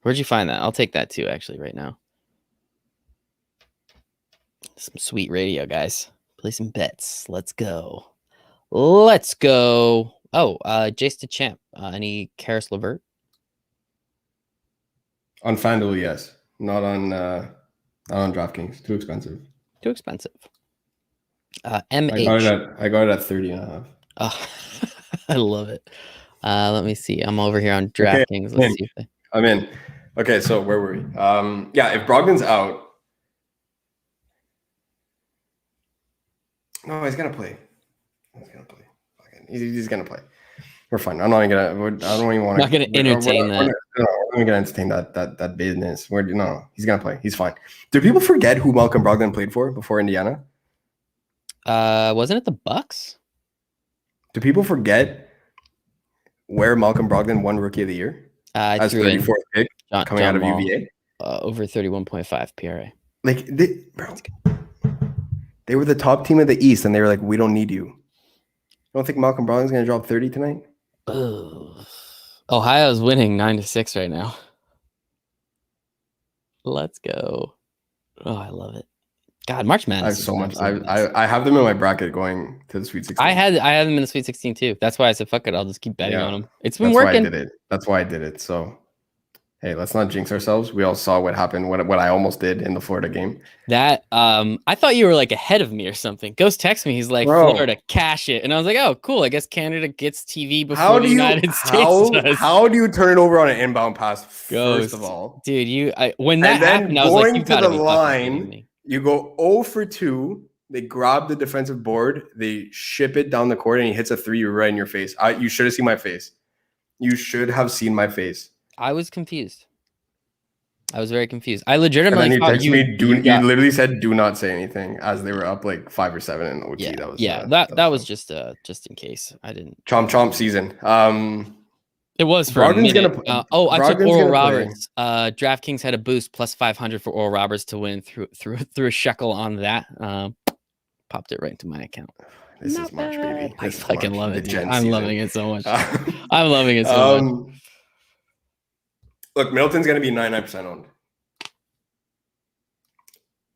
Where'd you find that? I'll take that too, actually, right now. Some sweet radio, guys. Play some bets. Let's go. Oh, Jace the Champ. Any Karis LeVert? On FanDuel, yes. Not on DraftKings. Too expensive. MH. I got it at 30.5. Oh, I love it. Let me see. I'm over here on DraftKings. Okay, I'm in. Okay, so where were we? If Brogdon's out. No, he's gonna play. He's gonna play. We're fine. I'm not gonna. I don't even want to. Not gonna entertain that. We're gonna entertain that business. No, he's gonna play. He's fine. Do people forget who Malcolm Brogdon played for before Indiana? Wasn't it the Bucks? Do people forget where Malcolm Brogdon won Rookie of the Year? As 34th pick coming out of UVA. Over 31.5 PRA. Like, they were the top team of the East, and they were like, we don't need you. You don't think Malcolm Brogdon's going to drop 30 tonight? Ohio's winning 9-6 right now. Let's go. Oh, I love it. God, March I have Madness is so an much. absolute mess. I have them in my bracket going to the Sweet 16. I had them in the Sweet 16 too. That's why I said fuck it. I'll just keep betting on them. It's been working. That's why I did it. So hey, let's not jinx ourselves. We all saw what happened. What I almost did in the Florida game. That I thought you were like ahead of me or something. Ghost text me. He's like, Bro, Florida, cash it. And I was like, oh, cool. I guess Canada gets TV before the United States does. How do you turn it over on an inbound pass? Ghost. First of all, dude, when that happened, I was like, you gotta be fucking kidding me. You go 0 for 2. They grab the defensive board. They ship it down the court, and he hits a 3 right in your face. You should have seen my face. You should have seen my face. I was confused. I was very confused. I legitimately thought you literally said, "Do not say anything," as they were up like 5 or 7 in OT. That was just in case. I didn't. Chomp season. It was for Brogdon's a minute. I took Oral Roberts. DraftKings had a boost plus 500 for Oral Roberts to win through a shekel on that. Popped it right into my account. This is March, baby. I fucking love it. I'm loving it so much. I'm loving it so much. Look, Middleton's going to be 99% owned.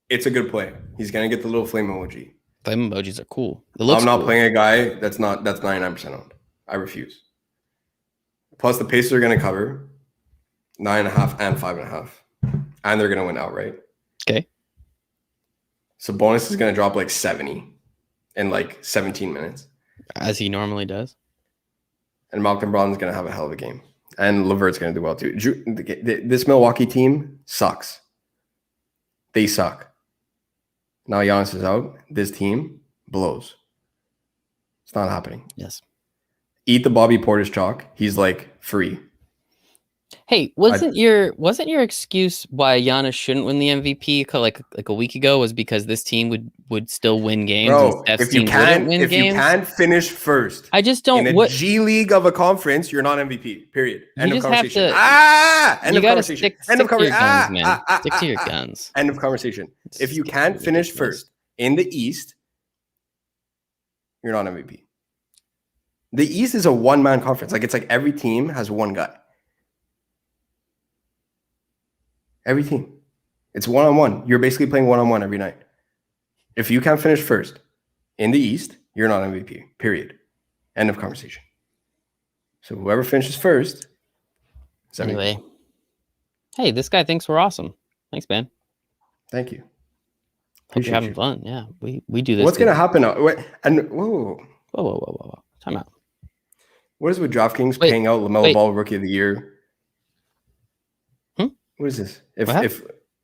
It's a good play. He's going to get the little flame emoji. Flame emojis are cool. I'm not playing a guy that's 99% owned. I refuse. Plus, the Pacers are going to cover 9.5 and 5.5. And they're going to win outright. Okay. So bonus is going to drop like 70 in like 17 minutes. As he normally does. And Malcolm Brogdon's going to have a hell of a game. And LeVert's going to do well too. This Milwaukee team sucks. They suck. Now Giannis is out. This team blows. It's not happening. Yes. Eat the Bobby Portis chalk. He's like free. Hey, wasn't your excuse why Giannis shouldn't win the MVP like a week ago was because this team would still win games? Bro, if you can't finish first, I just don't. In a G League of a conference, you're not MVP. Period. End of conversation. End of conversation. End of conversation. Stick to your guns. End of conversation. If you can't finish first in the East, you're not MVP. The East is a one-man conference. Like it's like every team has one guy. Every team. It's one-on-one. You're basically playing one-on-one every night. If you can't finish first in the East, you're not MVP. Period. End of conversation. So whoever finishes first. Anyway. Hey, this guy thinks we're awesome. Thanks, man. Thank you. Hope you're having fun. Yeah, we do this. What's going to happen now? Whoa. Time out. What is with DraftKings paying out Lamellar Ball Rookie of the Year? What is this?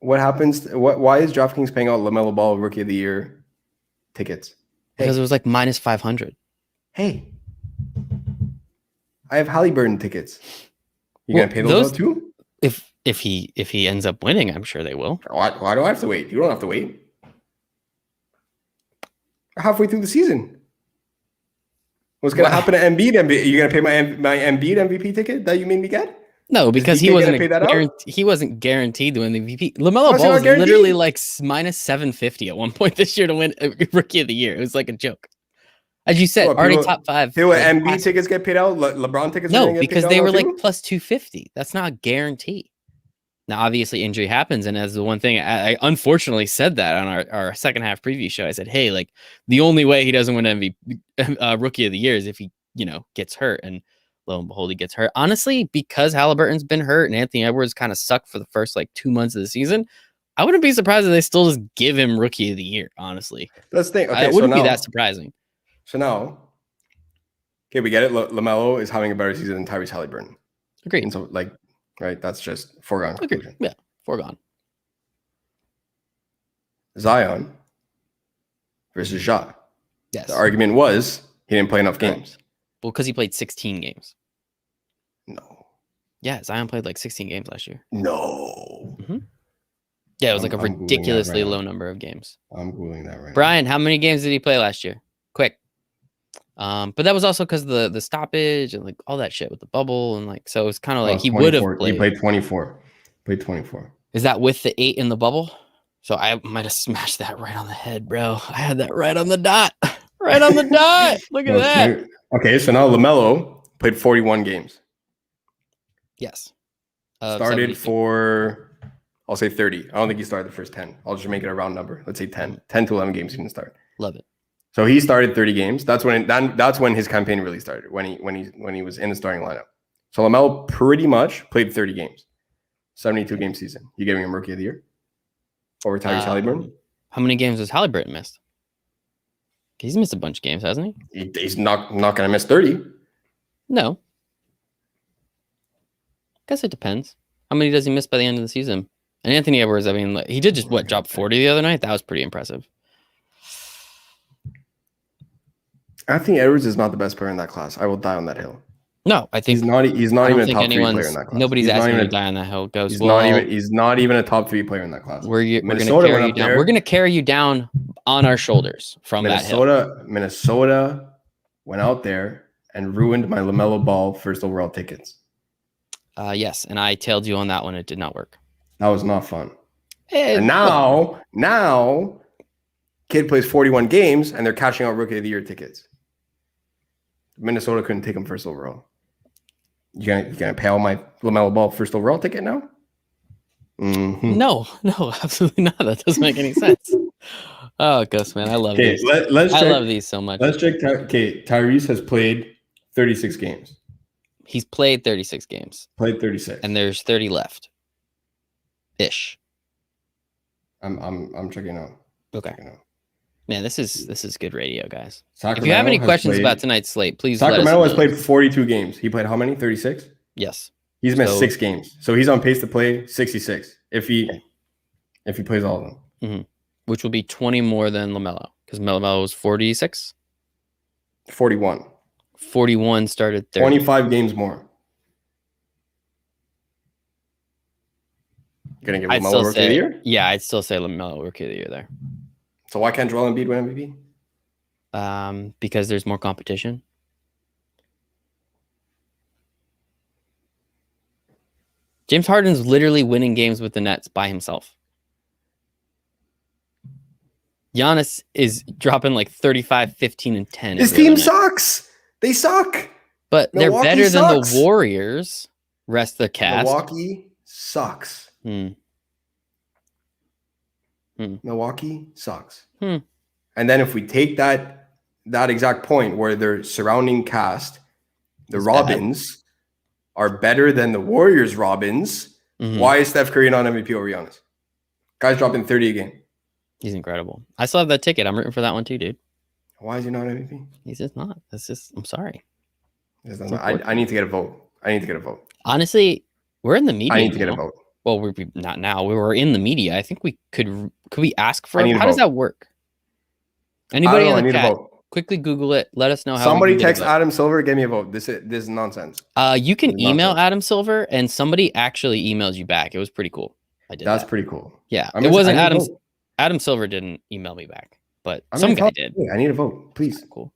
What happens? Why is DraftKings paying out Lamellar Ball Rookie of the Year tickets? Because it was like minus 500. Hey, I have Halliburton tickets. You gonna pay those out too? If he ends up winning, I'm sure they will. Why do I have to wait? You don't have to wait. We're halfway through the season. What's gonna happen to Embiid? You gonna pay my Embiid MVP ticket that you made me get? No, because he wasn't guaranteed to win the MVP. Lamellar Ball was literally like minus 750 at one point this year to win Rookie of the Year. It was like a joke. As you said, already top 5. Embiid tickets get paid out? LeBron tickets? No, because they were like plus 250. That's not a guarantee. Now, obviously, injury happens, and as the one thing I unfortunately said that on our second half preview show, I said, "Hey, like the only way he doesn't win MVP Rookie of the Year is if he gets hurt." And lo and behold, he gets hurt. Honestly, because Halliburton's been hurt and Anthony Edwards kind of sucked for the first like 2 months of the season, I wouldn't be surprised if they still just give him Rookie of the Year. Honestly, that's the thing. Okay, it wouldn't be that surprising. So now, okay, we get it. LaMelo is having a better season than Tyrese Halliburton. Agreed. And so, right, that's just foregone conclusion. Yeah, foregone. Zion versus Ja. Yes. The argument was he didn't play enough games. Well, because he played 16 games. No. Yeah, Zion played like 16 games last year. No. Mm-hmm. Yeah, it was like a ridiculously low number of games. I'm Googling that right now. Brian, how many games did he play last year? Quick. But that was also because the stoppage and like all that shit with the bubble and like so it's kind of like he would have played. He played 24. Played 24. Is that with the 8 in the bubble? So I might have smashed that right on the head, bro. I had that right on the dot. Right on the dot. Look at that. Okay, so now LaMelo played 41 games. Yes. Started for I'll say 30. I don't think he started the first 10. I'll just make it a round number. Let's say 10. 10 to 11 games he didn't start. Love it. So he started 30 games. That's when his campaign really started, when he was in the starting lineup. So Lamellar pretty much played 30 games, 72 game season. You giving him Rookie of the Year over Tyrese Halliburton? How many games has Halliburton missed? He's missed a bunch of games, hasn't he? He's not going to miss 30. No. Guess it depends. How many does he miss by the end of the season? And Anthony Edwards, I mean, he did just drop 40 the other night. That was pretty impressive. Anthony Edwards is not the best player in that class. I will die on that hill. No, I think he's not even a top 3 player in that class. Nobody's asking you to die on that hill. He's not even a top 3 player in that class. We're going to carry you down. We're going to carry you down on our shoulders from that hill. Minnesota went out there and ruined my Lamellar Ball first overall tickets. Yes, and I tailed you on that one. It did not work. That was not fun. And now, kid plays 41 games, and they're cashing out Rookie of the Year tickets. Minnesota couldn't take him first overall. You gonna pay all my Lamellar Ball first overall ticket now? Mm-hmm. No, absolutely not. That doesn't make any sense. Oh, Gus, man, I love these. I love these so much. Let's check. Tyrese has played 36 games. He's played 36 games. Played 36, and there's 30 left. Ish. I'm checking out. Okay. Man, this is good radio, guys. Sacramento, if you have any questions about tonight's slate, please let us know. Sacramento has played 42 games. He played how many? 36? Yes. He's missed 6 games. So he's on pace to play 66 if he plays all of them. Mm-hmm. Which will be 20 more than Lamellar, because Lamellar was 46? 41. 41 started 30. 25 games more. Gonna give Lamellar Rookie of the Year? Yeah, I'd still say Lamellar Rookie of the Year there. So why can't Joel Embiid win MVP? Because there's more competition. James Harden's literally winning games with the Nets by himself. Giannis is dropping like 35, 15, and 10. His team sucks. They suck. But they're better than the Warriors. Rest the cast. Milwaukee sucks. Milwaukee sucks. And then if we take that exact point where their surrounding cast, the Robins, are better than the Warriors Robins, why is Steph Curry not MVP over Giannis? Guy's dropping 30 a game. He's incredible. I still have that ticket. I'm rooting for that one too, dude. Why is he not MVP? He's just not. I'm sorry. I need to get a vote. Honestly, we're in the media. I need to get a vote. Well, we're not now. We were in the media. I think we could we ask for it? How does that work? Anybody in the chat, quickly Google it. Let us know how. Somebody text Adam Silver, give me a vote. This is nonsense. You can email Adam Silver, and somebody actually emails you back. It was pretty cool. I did. That's pretty cool. Yeah, it wasn't Adam Silver didn't email me back, but some guy did. I need a vote, please. Cool.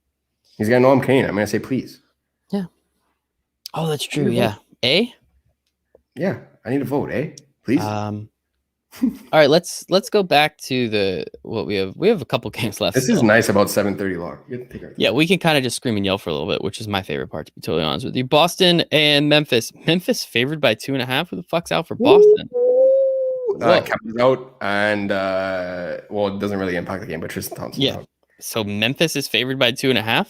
He's gonna know I'm Canadian. I'm gonna say please. Yeah. Oh, that's true. Yeah. A. Yeah, I need a vote. Please. All right, let's go back to what we have. We have a couple games left. This is nice about 7:30 long. Yeah, we can kind of just scream and yell for a little bit, which is my favorite part, to be totally honest with you. Boston and Memphis. Memphis favored by 2.5. Who the fuck's out for Boston? Kevin's out, and it doesn't really impact the game, but Tristan Thompson's out. So Memphis is favored by 2.5.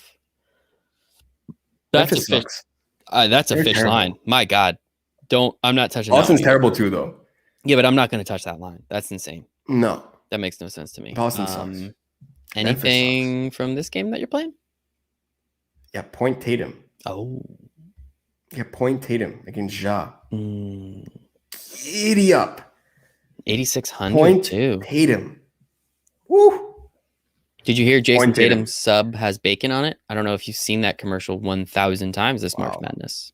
Memphis sucks. That's a fish line. My God, I'm not touching. Boston's terrible too, though. Yeah, but I'm not going to touch that line. That's insane. No, that makes no sense to me. Boston sucks. Anything from this game that you're playing? Yeah, Point Tatum. Oh, yeah, Point Tatum against Ja. Giddy up. 8,600 Point too. Tatum. Woo. Did you hear Jason Tatum's sub has bacon on it? I don't know if you've seen that commercial 1,000 times this March Madness.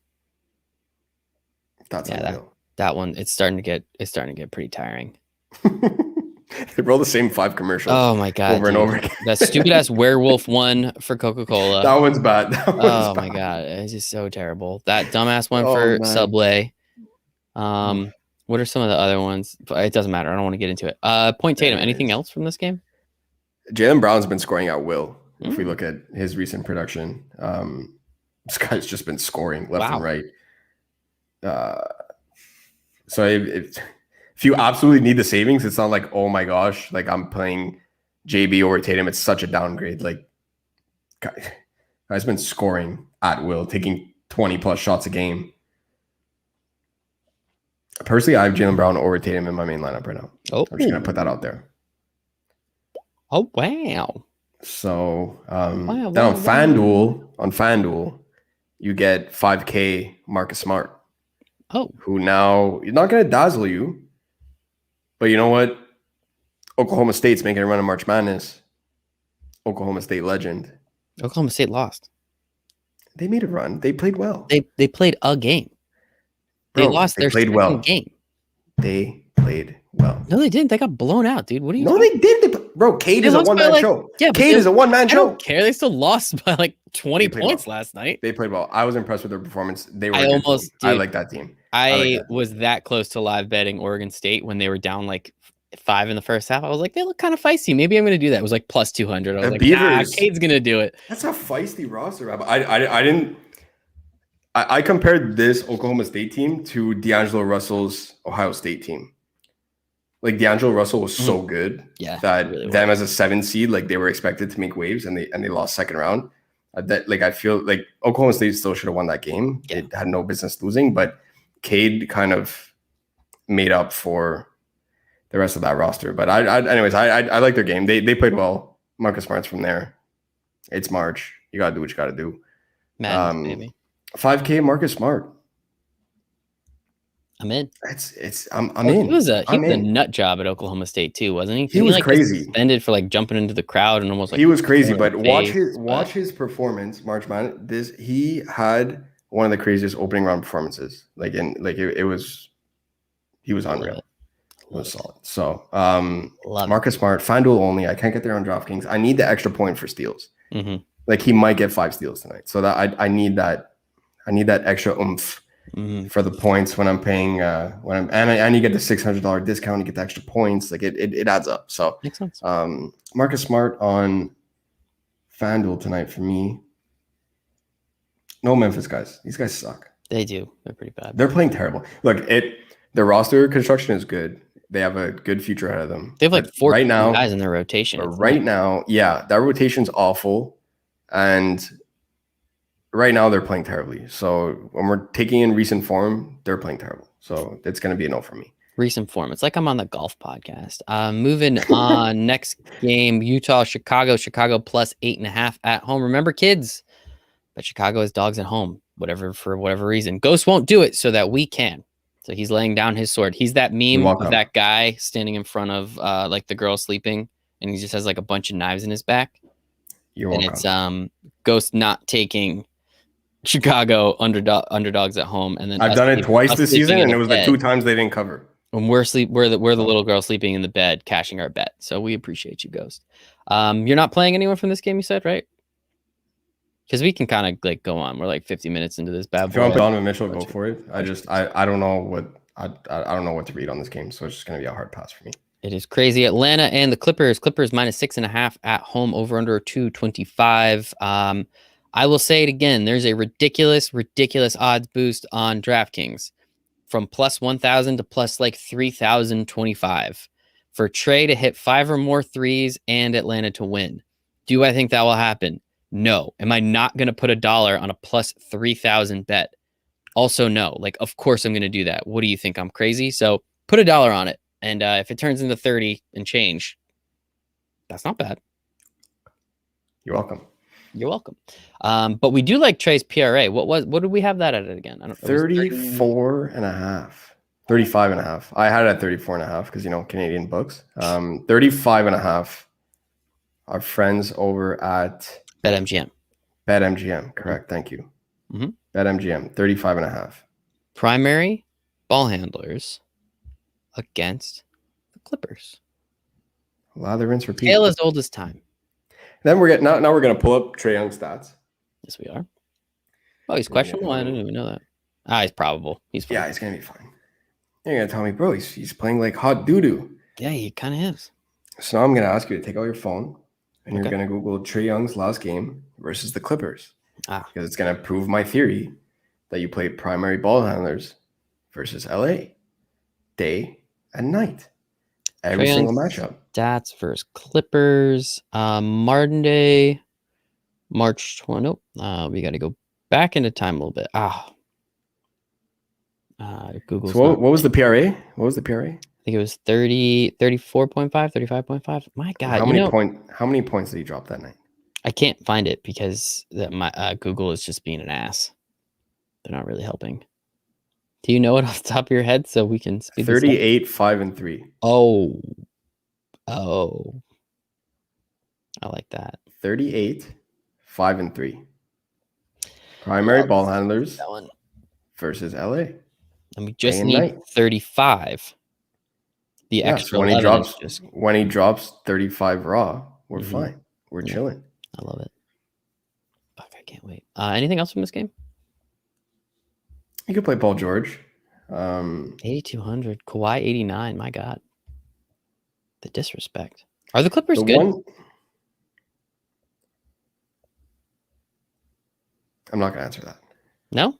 That's unreal. That one, it's starting to get pretty tiring. They roll the same 5 commercials. Oh my God, over and over again. That stupid ass werewolf one for Coca-Cola. That one's bad. My God, it's just so terrible. That dumbass one for Subway. What are some of the other ones? It doesn't matter. I don't want to get into it. Point Tatum. Anything else from this game? Jaylen Brown's been scoring at will. If we look at his recent production, this guy's just been scoring left and right. So if if you absolutely need the savings, it's not like, oh my gosh, like I'm playing JB over Tatum. It's such a downgrade. Like, guy's been scoring at will, taking 20 plus shots a game. Personally, I have Jaylen Brown over Tatum in my main lineup right now. Oh, I'm just gonna put that out there. Oh wow. So then on FanDuel, you get 5K Marcus Smart. Oh, who now you're not gonna dazzle you, but you know what? Oklahoma State's making a run of March Madness. Oklahoma State legend. Oklahoma State lost. They made a run. They played well. They played a game. They lost their second game. They played well. No, they didn't. They got blown out, dude. What are you? No, they did. Cade is a one-man show. Yeah, Cade is a one-man show. I don't care. They still lost by like 20 points last night. They played well. I was impressed with their performance. They were. I like that team. I was that close to live betting Oregon State when they were down like 5 in the first half. I was like, they look kind of feisty. Maybe I'm going to do that. It was like plus 200. I was like, Beavers, Cade's going to do it. That's a feisty roster. I didn't. I compared this Oklahoma State team to D'Angelo Russell's Ohio State team. Like D'Angelo Russell was so good that really them as a 7 seed, like they were expected to make waves and they lost second round. I feel like Oklahoma State still should have won that game. Yeah. It had no business losing, but Cade kind of made up for the rest of that roster. But anyways, I like their game. They played well. Marcus Smart's from there. It's March. You gotta do what you gotta do. Madness, maybe 5K Marcus Smart. I'm in. I'm in. He was a nut job at Oklahoma State too, wasn't he? He was like crazy. Suspended for like jumping into the crowd and almost like he was crazy. But watch his performance, March Madness. He had one of the craziest opening round performances. He was unreal. It was solid. So Marcus Smart, FanDuel only. I can't get there on DraftKings. I need the extra point for steals. Mm-hmm. Like he might get 5 steals tonight. So that I need that. I need that extra oomph. Mm-hmm. For the points when I'm paying and you get the $600 discount, you get the extra points, like it adds up. So makes sense. Marcus Smart on FanDuel tonight for me. No Memphis guys. These guys suck. They do. They're pretty bad. They're playing terrible. Look, their roster construction is good. They have a good future ahead of them. They have like 4 guys in their rotation. But right now, that rotation's awful. And right now, they're playing terribly. So when we're taking in recent form, they're playing terrible. So it's going to be a no for me. Recent form. It's like I'm on the golf podcast. Moving on. Next game, Utah, Chicago. Chicago plus 8.5 at home. Remember, kids, but Chicago has dogs at home. For whatever reason. Ghost won't do it so that we can. So he's laying down his sword. He's that meme of that guy standing in front of like the girl sleeping, and he just has like a bunch of knives in his back. You're welcome. It's Ghost not taking Chicago underdogs at home, and then I've done it twice this season, and it was like 2 times they didn't cover. When we're the little girl sleeping in the bed, cashing our bet. So we appreciate you, Ghost. You're not playing anyone from this game, you said, right? Because we can kind of like go on. We're like 50 minutes into this bad boy. If you want Donovan Mitchell, go for it. I don't know what to read on this game, so it's just gonna be a hard pass for me. It is crazy. Atlanta and the Clippers. Clippers minus 6.5 at home, over under 225. I will say it again. There's a ridiculous odds boost on DraftKings from plus 1,000 to plus like 3,025 for Trey to hit 5 or more threes and Atlanta to win. Do I think that will happen? No. Am I not going to put $1 on a plus 3,000 bet? Also, no. Like, of course I'm going to do that. What do you think? I'm crazy? So put $1 on it. And if it turns into 30 and change, that's not bad. You're welcome. You're welcome. But we do like Trey's PRA. What did we have that at again? I don't know. 34.5. 35.5. I had it at 34.5 because, Canadian books. 35.5. Our friends over at BetMGM. Correct. Thank you. Mm-hmm. BetMGM. 35.5. Primary ball handlers against the Clippers. Lather, rinse, repeat. Tale as old as time. Then we're going to pull up Trey Young's stats. Yes, we are. Oh, he's questionable. I didn't even know that. He's probable. He's fine. Yeah, he's gonna be fine. You're gonna tell me, bro, he's playing like hot doo-doo. Yeah, he kind of is. So now I'm gonna ask you to take out your phone and you're gonna Google Trey Young's last game versus the Clippers. Because it's gonna prove my theory that you played primary ball handlers versus LA. Day at night. Every Trey single Young's matchup. Stats versus Clippers. Martin Day, March 20. Nope. We got to go back into time a little bit. Google's So what was the PRA? What was the PRA? I think it was 34.5, 35.5. My God. How many points did he drop that night? I can't find it because my Google is just being an ass. They're not really helping. Do you know it off the top of your head so we can speed 38, 5 and 3. Oh. I like that. 38, 5 and 3. Primary ball handlers versus LA. And we just need 35. The extra so when he drops 35 raw, we're fine. We're chilling. I love it. Fuck, I can't wait. Anything else from this game? You could play Paul George. 8,200. Kawhi 89. My God. The disrespect. Are the Clippers good? I'm not going to answer that. No?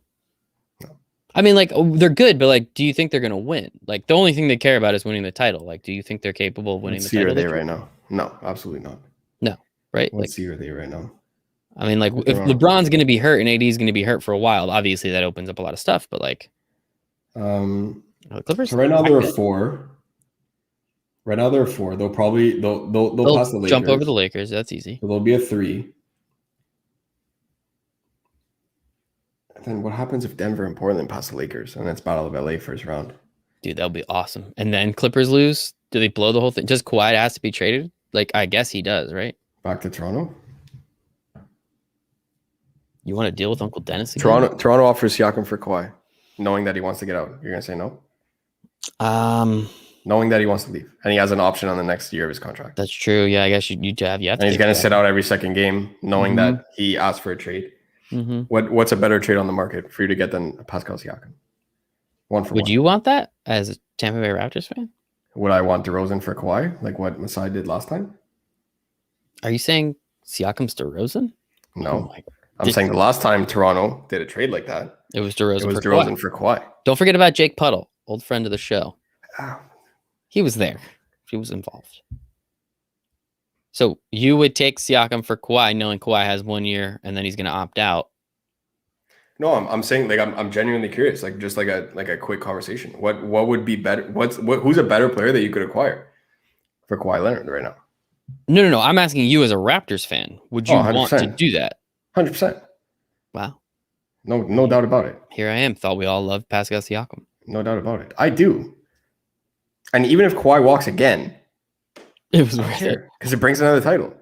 No. I mean, like, they're good, but, like, do you think they're going to win? Like, the only thing they care about is winning the title. Like, do you think they're capable of winning the title? What seed are they right now? No, absolutely not. No, right? What seed are they right now? I mean, like, if LeBron's going to be hurt and AD's going to be hurt for a while, obviously that opens up a lot of stuff, but, like... the Clippers... So right now there are 4. Right now there are 4. They'll pass the Lakers. Jump over the Lakers. That's easy. So there'll be a 3. And then what happens if Denver and Portland pass the Lakers and it's Battle of LA first round? Dude, that would be awesome. And then Clippers lose. Do they blow the whole thing? Does Kawhi has to be traded? Like, I guess he does, right? Back to Toronto. You want to deal with Uncle Dennis again? Toronto offers Siakam for Kawhi, knowing that he wants to get out. You're gonna say no? Knowing that he wants to leave, and he has an option on the next year of his contract. That's true. Yeah, I guess you have. And he's gonna sit out every second game, knowing that he asked for a trade. What's a better trade on the market for you to get than Pascal Siakam? Would you want that as a Tampa Bay Raptors fan? Would I want DeRozan for Kawhi, like what Masai did last time? Are you saying Siakam's DeRozan? No. I'm saying the last time Toronto did a trade like that, it was DeRozan for Kawhi. Don't forget about Jake Puddle, old friend of the show. He was there. He was involved. So you would take Siakam for Kawhi, knowing Kawhi has 1 year and then he's going to opt out. No, I'm saying, like, I'm genuinely curious, like, just like a quick conversation. What would be better? Who's a better player that you could acquire for Kawhi Leonard right now? No. I'm asking you as a Raptors fan. Would you want to do that? 100%. Wow. No doubt about it. Here I am. Thought we all loved Pascal Siakam. No doubt about it. I do. And even if Kawhi walks again, it was worth it because it brings another title.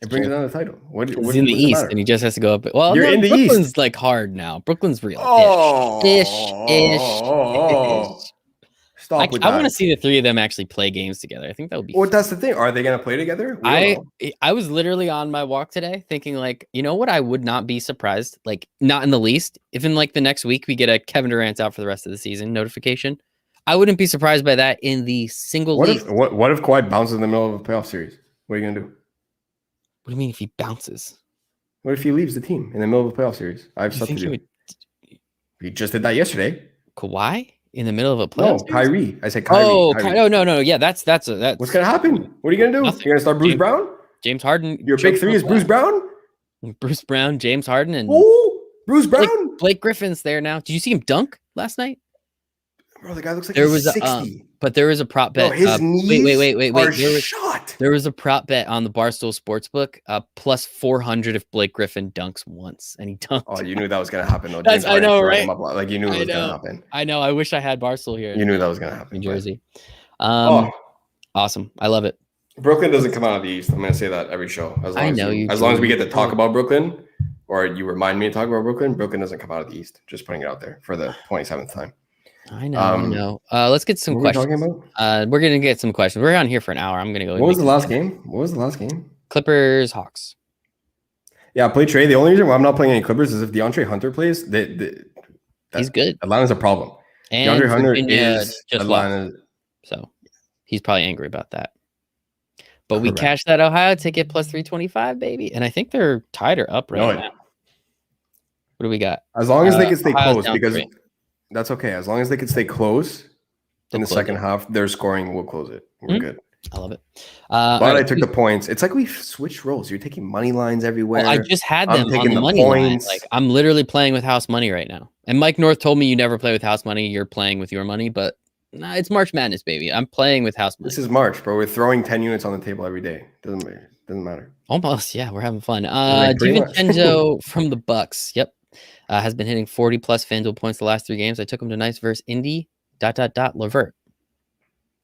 It brings another title. He's in the East, and he just has to go up. Well, you're in the Brooklyn's East. Like hard now. Brooklyn's real. Ish. Stop with that. I want to see the 3 of them actually play games together. I think that would be. Well, that's the thing. Are they going to play together? I was literally on my walk today thinking, like, you know what? I would not be surprised, like, not in the least, if in like the next week we get a Kevin Durant's out for the rest of the season notification. I wouldn't be surprised by that in the single league. What if Kawhi bounces in the middle of a playoff series? What are you going to do? What do you mean if he bounces? What if he leaves the team in the middle of a playoff series? I have stuff to do. He just did that yesterday. Kawhi in the middle of a playoff series? Kyrie. I said Kyrie. Oh, Kyrie. No. Yeah, that's what's going to happen? What are you going to do? Nothing. You're going to start Bruce Brown? James Harden. Your big 3 is Bruce Brown? Bruce Brown, James Harden, and Bruce Brown. Blake Griffin's there now. Did you see him dunk last night? Bro, the guy looks like he's 60. But there was a prop bet. Bro, his knees are shot. There was a prop bet on the Barstool Sportsbook, plus 400 if Blake Griffin dunks once, and he dunked. Oh, you knew that was gonna happen, though. I know, right? Like you knew it was gonna happen. I know. I wish I had Barstool here. You knew that was gonna happen. In Jersey. Awesome. I love it. Brooklyn doesn't come out of the East. I'm gonna say that every show. As long as we get to talk about Brooklyn, or you remind me to talk about Brooklyn doesn't come out of the East. Just putting it out there for the 27th time. I know. Let's get some questions. What are we talking about? We're gonna get some questions. We're on here for an hour. I'm gonna go. What was the last game? Clippers Hawks. Yeah, play Trey. The only reason why I'm not playing any Clippers is if DeAndre Hunter plays, he's good. Atlanta's a problem. And DeAndre Hunter is just Atlanta, so he's probably angry about that. But we cashed that Ohio ticket plus 325, baby, and I think they're tied or up right now. What do we got? As long as they can stay close, because. That's okay. As long as they can stay close, in the second half, their scoring will close it. We're good. I love it. But I took the points. It's like we switched roles. You're taking money lines everywhere. Well, I just had them on the money line. Like, I'm literally playing with house money right now. And Mike North told me you never play with house money. You're playing with your money. But nah, it's March Madness, baby. I'm playing with house money. This is March, bro. We're throwing 10 units on the table every day. Doesn't matter. Almost, yeah. We're having fun. DiVincenzo from the Bucks. Yep. Has been hitting 40+ FanDuel points the last 3 games. I took him to nice versus Indy. ... Levert.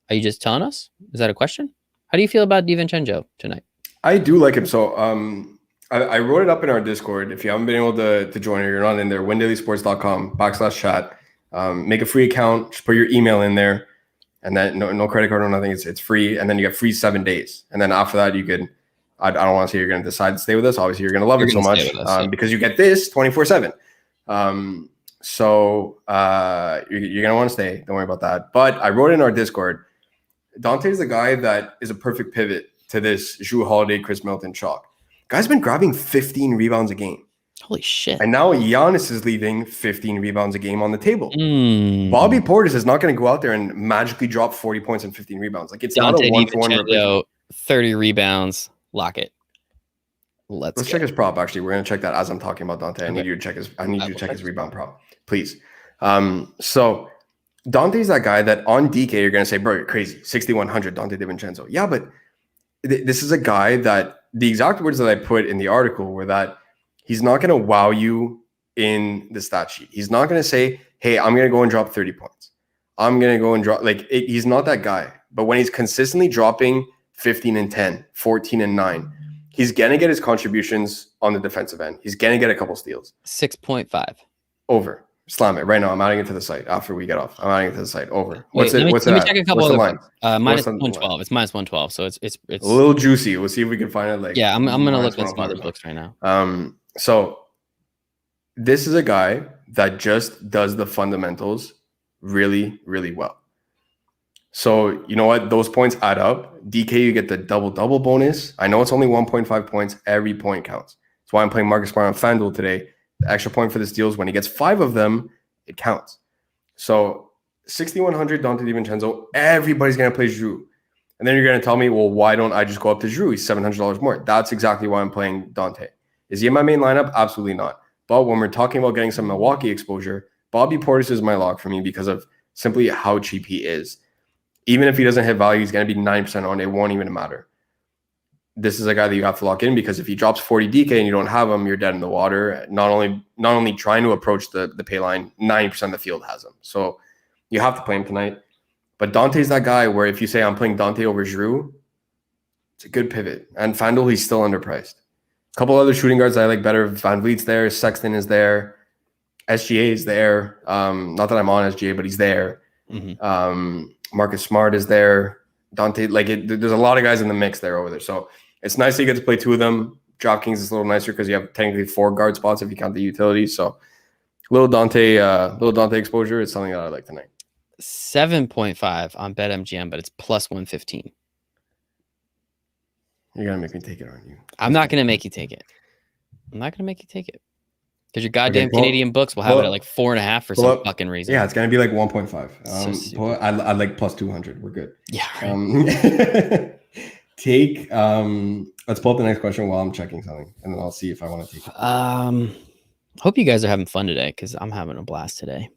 Are you just telling us? Is that a question? How do you feel about DiVincenzo tonight? I do like him. So I wrote it up in our Discord. If you haven't been able to join or you're not in there, windailysports.com/chat. Make a free account. Just put your email in there. And then no credit card or nothing. It's free. And then you get free 7 days. And then after that, you could, I don't want to say you're going to decide to stay with us. Obviously, you're going to love it so much because you get this 24/7. So you're going to want to stay. Don't worry about that. But I wrote in our Discord, Dante's the guy that is a perfect pivot to this Jrue Holiday, Chris Middleton chalk. Guy's been grabbing 15 rebounds a game. Holy shit. And now Giannis is leaving 15 rebounds a game on the table. Bobby Portis is not going to go out there and magically drop 40 points and 15 rebounds. Like, it's Dante not a one-for-one replacement. 30 rebounds. Lock it. Let's check his prop. Actually, we're going to check that as I'm talking about Dante. I need you to check his rebound prop, please. So Dante's that guy that on DK you're going to say, bro, you're crazy. 6,100 Dante DiVincenzo. Yeah, but this is a guy that the exact words that I put in the article were that he's not going to wow you in the stat sheet. He's not going to say, hey, I'm going to go and drop 30 points. I'm going to go and drop he's not that guy. But when he's consistently dropping 15 and 10, 14 and 9, he's going to get his contributions on the defensive end. He's going to get a couple steals. 6.5. Over. Slam it right now. I'm adding it to the site after we get off. I'm adding it to the site. Over. Let me check a couple of lines. Minus 112. It's minus 112. So it's a little juicy. We'll see if we can find it. I'm gonna look at some other books right now. So this is a guy that just does the fundamentals really, really well. So you know what? Those points add up. DK, you get the double bonus. I know it's only 1.5 points. Every point counts. That's why I'm playing Marcus Smart on FanDuel today. The extra point for the steals, when he gets 5 of them, it counts. So 6,100 Dante DiVincenzo, everybody's going to play Jrue. And then you're going to tell me, well, why don't I just go up to Jrue? He's $700 more. That's exactly why I'm playing Dante. Is he in my main lineup? Absolutely not. But when we're talking about getting some Milwaukee exposure, Bobby Portis is my lock for me because of simply how cheap he is. Even if he doesn't hit value, he's going to be 9% on it. It won't even matter. This is a guy that you have to lock in because if he drops 40 DK and you don't have him, you're dead in the water. Not only trying to approach the pay line, 90% of the field has him. So you have to play him tonight. But Dante's that guy where if you say I'm playing Dante over Jrue, it's a good pivot. And FanDuel, he's still underpriced. A couple other shooting guards I like better. Van Vliet's there. Sexton is there. SGA is there. Not that I'm on SGA, but he's there. Marcus Smart is there. Dante, there's a lot of guys in the mix there over there. So it's nice that you get to play 2 of them. DraftKings is a little nicer because you have technically 4 guard spots if you count the utilities. So little Dante exposure is something that I like tonight. 7.5 on BetMGM, but it's plus 115. You're gonna make me take it, aren't you? I'm not gonna make you take it. Because your goddamn Canadian books will have it at like 4.5 for some fucking reason. Yeah, it's gonna be like 1.5. I like plus 200. We're good. Yeah. Let's pull up the next question while I'm checking something, and then I'll see if I want to take it. Hope you guys are having fun today because I'm having a blast today.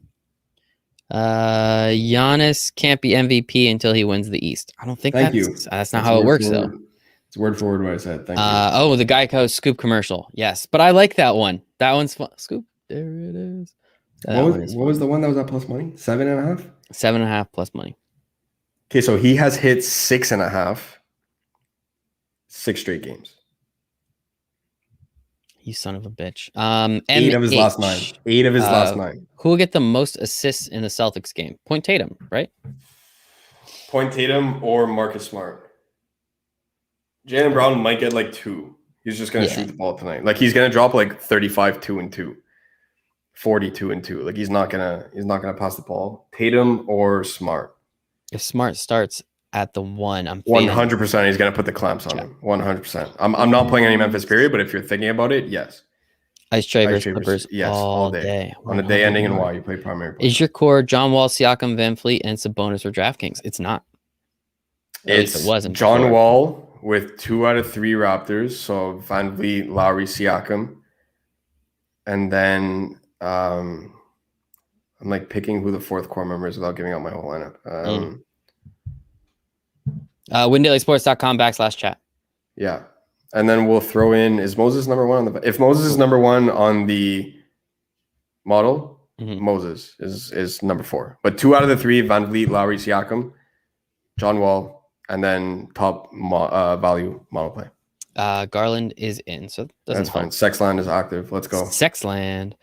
Giannis can't be MVP until he wins the East. I don't think that's not how it works though. It's word for word what I said. Thank you. Oh, the Geico Scoop commercial. Yes, but I like that one. That one's fun. Scoop. There it is. What was the one that was at plus money? 7.5? 7.5 plus money. Okay, so he has hit 6.5. 6 straight games. You son of a bitch. 8 of his last 9. 8 of his last 9. Who will get the most assists in the Celtics game? Point Tatum, right? Point Tatum or Marcus Smart. Jaylen Brown might get like 2. He's just going to shoot the ball tonight. Like he's going to drop like 35, 2 and 2. 42 and 2. Like he's not gonna pass the ball. Tatum or Smart. If Smart starts at the 1, I'm 100%. He's gonna put the clamps on him. 100%. I'm not playing any Memphis period, but if you're thinking about it, yes. Ice Tray Ice versus Shavers. Clippers Yes, all all day. day. On a day ending in 100%. Y, you play primary point. Is your core John Wall, Siakam, Van Fleet, and Sabonis for DraftKings? It's not. At least it wasn't John before. Wall with 2 out of 3 Raptors. So Van Vliet, Lowry, Siakam. And then I'm like picking who the fourth core member is without giving out my whole lineup. WinDailySports.com/chat. Yeah. And then we'll throw in, is Moses number one on the, if Moses is number one on the model, Moses is number 4. But 2 out of the 3, Van Vliet, Lowry, Siakam, John Wall, and then top value model play. Garland is in, so that's fine. Sexland is active. Let's go. Sexland.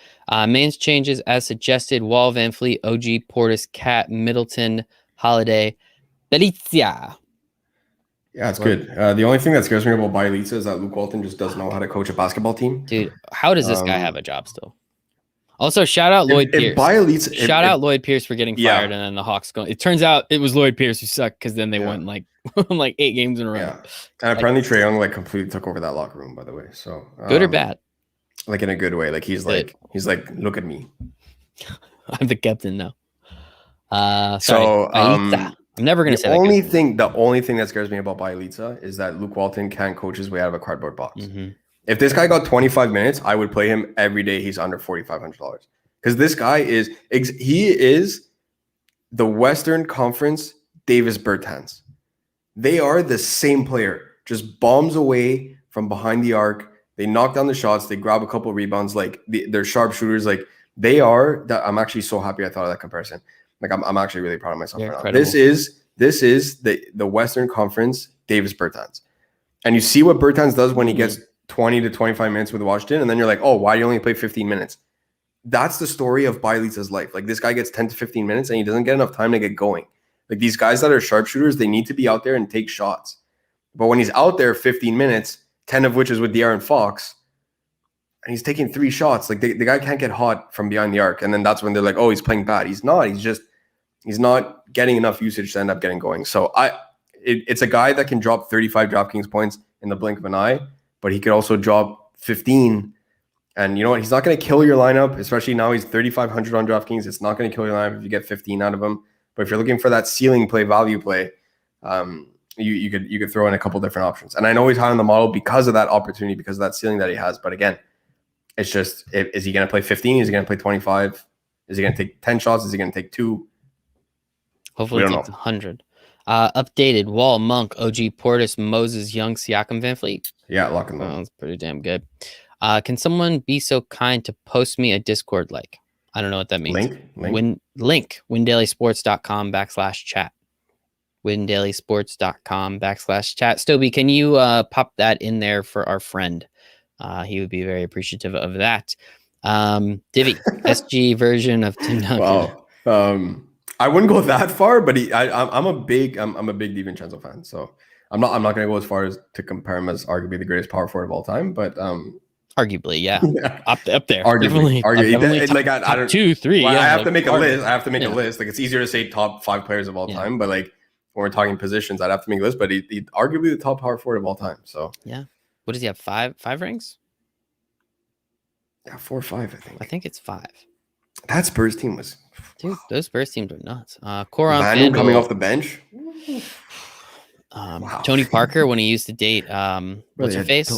Mains changes as suggested. Wall, Van Fleet, OG, Portis, Cat, Middleton, Holiday, Belizia. Yeah, it's good. The only thing that scares me about Bielitsa is that Luke Walton just doesn't know how to coach a basketball team. Dude, how does this guy have a job still? Also, shout out Lloyd Pierce. Shout out Lloyd Pierce for getting fired, and then the Hawks going. It turns out it was Lloyd Pierce who sucked because then they won like 8 games in a row. Yeah, and apparently Trey Young like completely took over that locker room. By the way, so good or bad? Like in a good way. Like he's like look at me. I'm the captain now. I'm never gonna say the only thing that scares me about Bielitsa is that Luke Walton can't coach his way out of a cardboard box. If this guy got 25 minutes, I would play him every day. He's under $4,500 because this guy is the Western Conference Davis Bertans. They are the same player, just bombs away from behind the arc. They knock down the shots. They grab a couple of rebounds. Like they're sharpshooters. Like they are. That I'm actually so happy I thought of that comparison. Like I'm actually really proud of myself right now. This is the Western Conference Davis Bertans, and you see what Bertans does when he gets 20 to 25 minutes with Washington, and then you're like, oh, why do you only play 15 minutes? That's the story of Bielitsa's life. Like this guy gets 10 to 15 minutes, and he doesn't get enough time to get going. Like these guys that are sharpshooters, they need to be out there and take shots. But when he's out there 15 minutes, 10 of which is with De'Aaron Fox, and he's taking 3 shots, like the guy can't get hot from behind the arc. And then that's when they're like, oh, he's playing bad. He's not. He's not getting enough usage to end up getting going. So it's a guy that can drop 35 DraftKings points in the blink of an eye, but he could also drop 15. And you know what? He's not going to kill your lineup, especially now he's 3,500 on DraftKings. It's not going to kill your lineup if you get 15 out of him. But if you're looking for that ceiling play, value play, you could throw in a couple different options. And I know he's high on the model because of that opportunity, because of that ceiling that he has. But again, it's just, is he going to play 15? Is he going to play 25? Is he going to take 10 shots? Is he going to take 2? Hopefully he takes 100. Updated Wall, Monk, OG, Portis, Moses, Young, Siakam, Van Fleet. Yeah, lock and load. That's pretty damn good. Can someone be so kind to post me a Discord like? I don't know what that means. Link. WinDailySports.com/chat. WinDailySports.com/chat. Stoby, can you pop that in there for our friend? He would be very appreciative of that. Divvy, SG version of Tim Duncan. Wow. I wouldn't go that far, but I'm a big DiVincenzo fan, so I'm not going to go as far as to compare him as arguably the greatest power forward of all time, but arguably, yeah. Up there, arguably. Like I don't 2, 3. Well, yeah, I have to make a list. A list. Like it's easier to say top 5 players of all time, but like when we're talking positions, I'd have to make a list. But he arguably the top power forward of all time. So yeah, what does he have? 5 rings? Yeah, 4 or 5. I think it's 5. That Spurs team was, dude. Those Spurs teams are nuts. Coron Manu coming off the bench. Tony Parker when he used to date what's her face?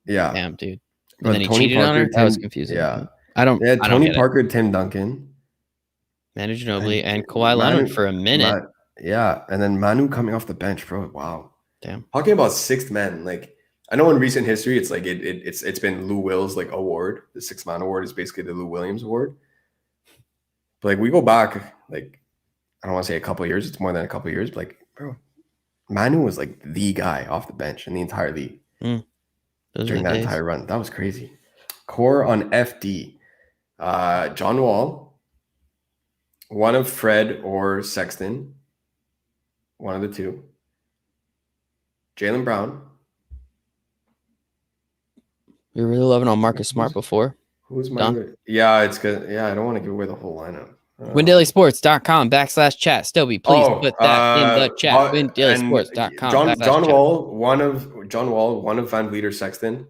Yeah, damn, dude. And then he cheated on her. That was confusing. Yeah, Tony Parker, Tim Duncan, Manu Ginobili, and Kawhi Leonard for a minute. And then Manu coming off the bench, bro. Wow, damn. Talking about sixth man, like I know in recent history, it's like it's been Lou Will's like award. The 6th man award is basically the Lou Williams award. But like we go back, like I don't want to say a couple of years. It's more than a couple of years. But like, bro, Manu was like the guy off the bench in the entire league during that entire run. That was crazy. Core on FD, John Wall, one of Fred or Sexton, one of the two. Jaylen Brown. You're really loving on Marcus Smart before. Who's my Yeah, it's good. Yeah, I don't want to give away the whole lineup. WinDailySports.com/chat. Stoby, please put that in the chat. WinDailySports.com. John Wall, one of Van Vliet or Sexton.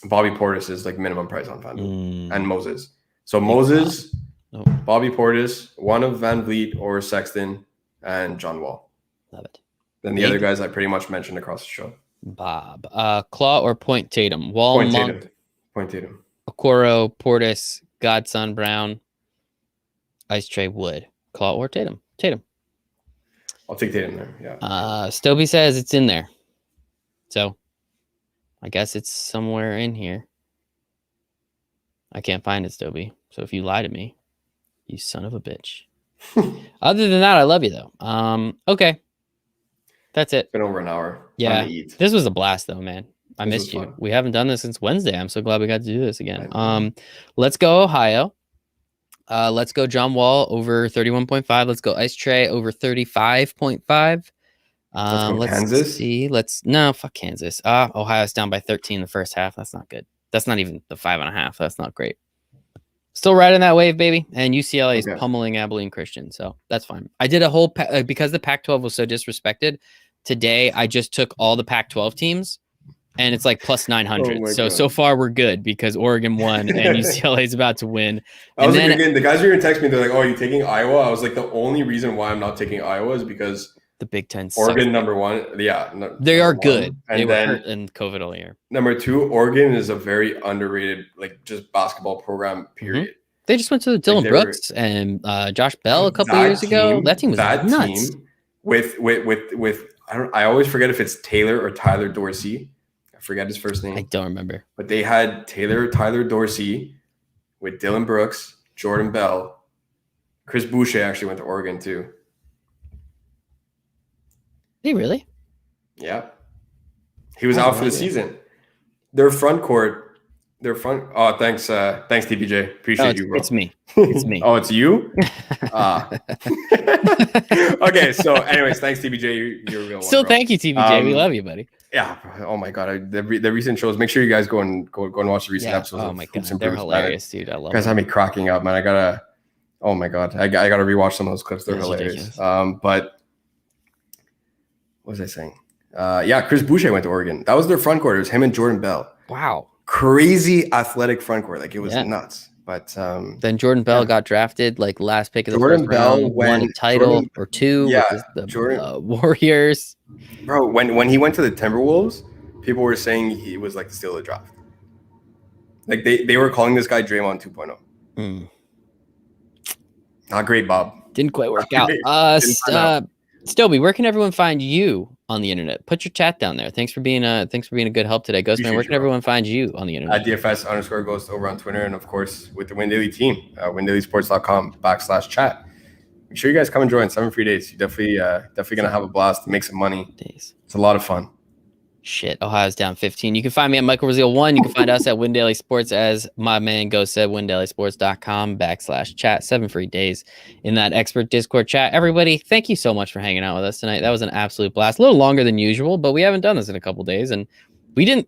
Bobby Portis is like minimum price on FanDuel, and Moses. So Big Moses, Oh, Bobby Portis, one of Van Vliet or Sexton, and John Wall. love it. Then the other guys I pretty much mentioned across the show. Bob. Claw or Point Tatum? Wall, Point Monk, Tatum. Point Tatum. Okoro, Portis, Godson, Brown, Ice Tray, Wood. Claw or Tatum? Tatum. I'll take Tatum there. Yeah. Stobie says it's in there. So I guess it's somewhere in here. I can't find it, Stobie. So if you lie to me, you son of a bitch. Other than that, I love you though. Okay. That's it. It's been over an hour. Yeah. Time to eat. This was a blast though, man. I missed you. We haven't done this since Wednesday. I'm so glad we got to do this again. Let's go Ohio. Let's go John Wall over 31.5. Let's go Ice Tray over 35.5. Let's go Kansas. See. No, fuck Kansas. Ohio's down by 13 in the first half. That's not good. That's not even the 5.5. That's not great. Still riding that wave, baby. And UCLA is pummeling Abilene Christian, so that's fine. I did a whole because the Pac-12 was so disrespected. Today, I just took all the Pac-12 teams, and it's like plus 900. So far we're good because Oregon won and UCLA is about to win. And then again, the guys were gonna text me. They're like, "Oh, are you taking Iowa?" I was like, "The only reason why I'm not taking Iowa is because the Big Ten, Oregon number one. Yeah, they are good. And they were hurt in COVID all year. Number two, Oregon is a very underrated, like just basketball program. Period. They just went to Dylan Brooks and Josh Bell a couple years ago. That team was nuts. Team with I always forget if it's Taylor or Tyler Dorsey. I forget his first name. I don't remember. But they had Tyler Dorsey with Dylan Brooks, Jordan Bell. Chris Boucher actually went to Oregon too. Did he really? Yeah. He was out for the season. Their front court, oh, thanks TPJ. Appreciate you, bro. It's me. It's me. Oh, it's you? Okay, so anyways, thanks TPJ. You're a real one. Still, thank you, TPJ. We love you, buddy. Yeah. Oh my god. The recent shows. Make sure you guys go and watch the recent episodes. Oh my god, they're hilarious, dude. I love. You guys have me cracking up, man. Oh my god, I gotta rewatch some of those clips. They're hilarious. But what was I saying? Chris Boucher went to Oregon. That was their front court. It was him and Jordan Bell. Wow. Crazy athletic front court. Like it was nuts. But then Jordan Bell got drafted like last pick of the first round, won a title or two with the Warriors. Bro, when he went to the Timberwolves, people were saying he was like the steal of the draft. Like they were calling this guy Draymond 2.0. Not great, Bob. Didn't quite work out. Stobie, where can everyone find you on the internet? Put your chat down there. Thanks for being a good help today, Ghostman. Where can everyone find you on the internet? At DFS_Ghost over on Twitter, and of course with the Win Daily team, windailysports.com/chat. Make sure you guys come and join 7 free days. You're definitely gonna have a blast, make some money. It's a lot of fun. Shit, Ohio's down 15. You can find me at Michael Brazil 1. You can find us at Win Daily Sports, as my man Ghost said, windailysports.com/chat. 7 free days in that expert Discord chat. Everybody, thank you so much for hanging out with us tonight. That was an absolute blast. A little longer than usual, but we haven't done this in a couple days, and we didn't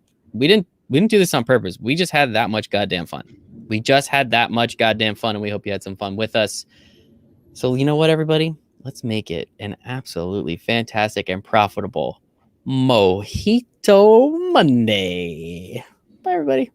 do this on purpose. We just had that much goddamn fun. And we hope you had some fun with us. So you know what, everybody? Let's make it an absolutely fantastic and profitable Mojito Monday. Bye, everybody.